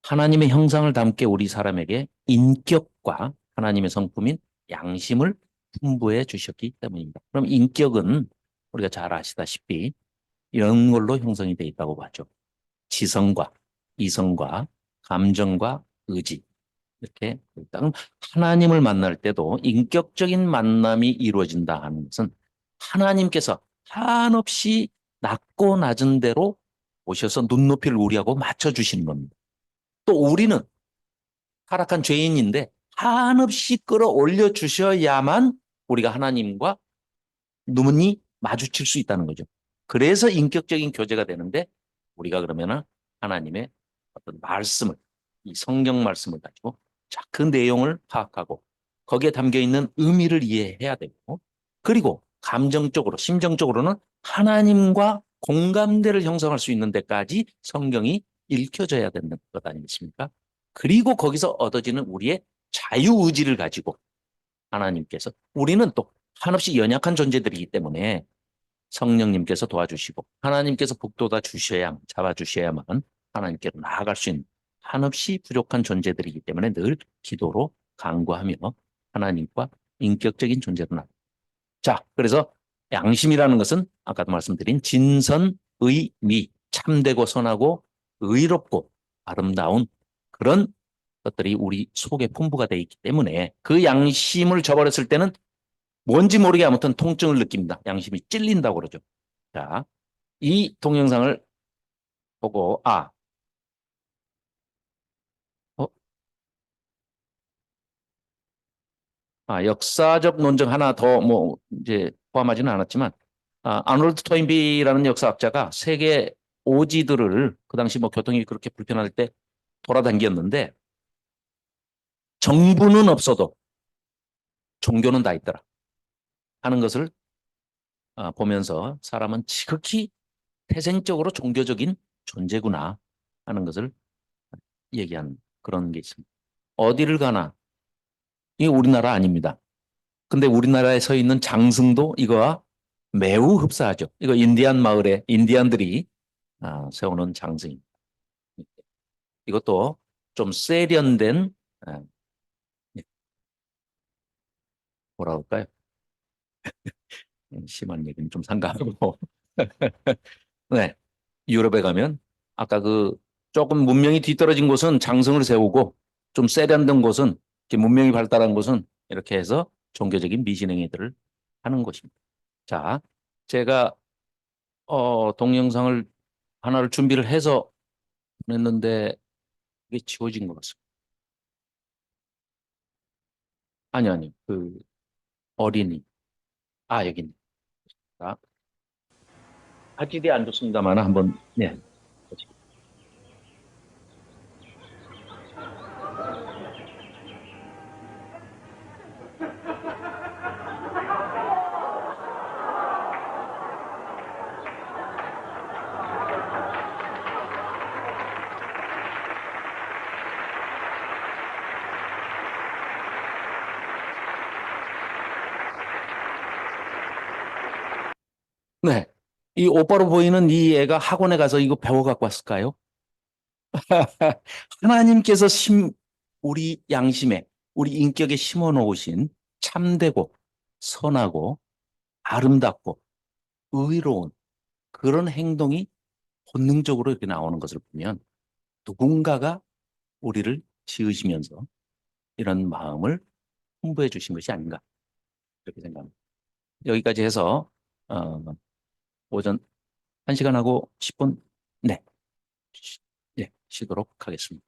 Speaker 2: 하나님의 형상을 담게 우리 사람에게 인격과 하나님의 성품인 양심을 풍부해 주셨기 때문입니다. 그럼 인격은 우리가 잘 아시다시피 이런 걸로 형성이 되어 있다고 봤죠. 지성과 이성과 감정과 의지 이렇게 일단 하나님을 만날 때도 인격적인 만남이 이루어진다 하는 것은 하나님께서 한없이 낮고 낮은 대로 오셔서 눈높이를 우리하고 맞춰주시는 겁니다. 또 우리는 타락한 죄인인데 한없이 끌어올려 주셔야만 우리가 하나님과 눈이 마주칠 수 있다는 거죠. 그래서 인격적인 교제가 되는데 우리가 그러면은 하나님의 어떤 말씀을 이 성경 말씀을 가지고 자, 그 내용을 파악하고 거기에 담겨 있는 의미를 이해해야 되고 그리고 감정적으로 심정적으로는 하나님과 공감대를 형성할 수 있는 데까지 성경이 읽혀져야 되는 것 아니겠습니까? 그리고 거기서 얻어지는 우리의 자유의지를 가지고 하나님께서 우리는 또 한없이 연약한 존재들이기 때문에 성령님께서 도와주시고 하나님께서 북돋아 주셔야 잡아주셔야만 하나님께로 나아갈 수 있는 한없이 부족한 존재들이기 때문에 늘 기도로 간구하며 하나님과 인격적인 존재로 나아갑니다. 자, 그래서 양심이라는 것은 아까도 말씀드린 진선, 의, 미, 참되고 선하고 의롭고 아름다운 그런 것들이 우리 속에 풍부가 되어 있기 때문에 그 양심을 저버렸을 때는 뭔지 모르게 아무튼 통증을 느낍니다. 양심이 찔린다고 그러죠. 자, 이 동영상을 보고 어, 역사적 논증 하나 더 뭐 이제 포함하지는 않았지만 아놀드 토인비라는 역사학자가 세계 오지들을 그 당시 뭐 교통이 그렇게 불편할 때 돌아다녔는데 정부는 없어도 종교는 다 있더라 하는 것을 보면서 사람은 지극히 태생적으로 종교적인 존재구나 하는 것을 얘기하는 그런 게 있습니다. 어디를 가나 이게 우리나라 아닙니다. 근데 우리나라에 서 있는 장승도 이거와 매우 흡사하죠. 이거 인디안 마을에 인디안들이 세우는 장승입니다. 이것도 좀 세련된 아, 예, 뭐라 그럴까요? 심한 얘기는 좀 삼가하고 네, 유럽에 가면 아까 그 조금 문명이 뒤떨어진 곳은 장성을 세우고 좀 세련된 곳은 이렇게 문명이 발달한 곳은 이렇게 해서 종교적인 미신행위들을 하는 곳입니다. 자, 제가 동영상을 하나를 준비를 해서 보냈는데 이게 지워진 것 같습니다. 아니, 아니, 그 어린이. 여기 있네. 자, 화질이 안 좋습니다만 한번, 네. 네. 이 오빠로 보이는 이 애가 학원에 가서 이거 배워 갖고 왔을까요? 하나님께서 우리 양심에, 우리 인격에 심어 놓으신 참되고 선하고 아름답고 의로운 그런 행동이 본능적으로 이렇게 나오는 것을 보면 누군가가 우리를 지으시면서 이런 마음을 홍보해 주신 것이 아닌가 그렇게 생각합니다. 여기까지 해서 어, 오전 1시간하고 10분 네, 네, 쉬도록 하겠습니다.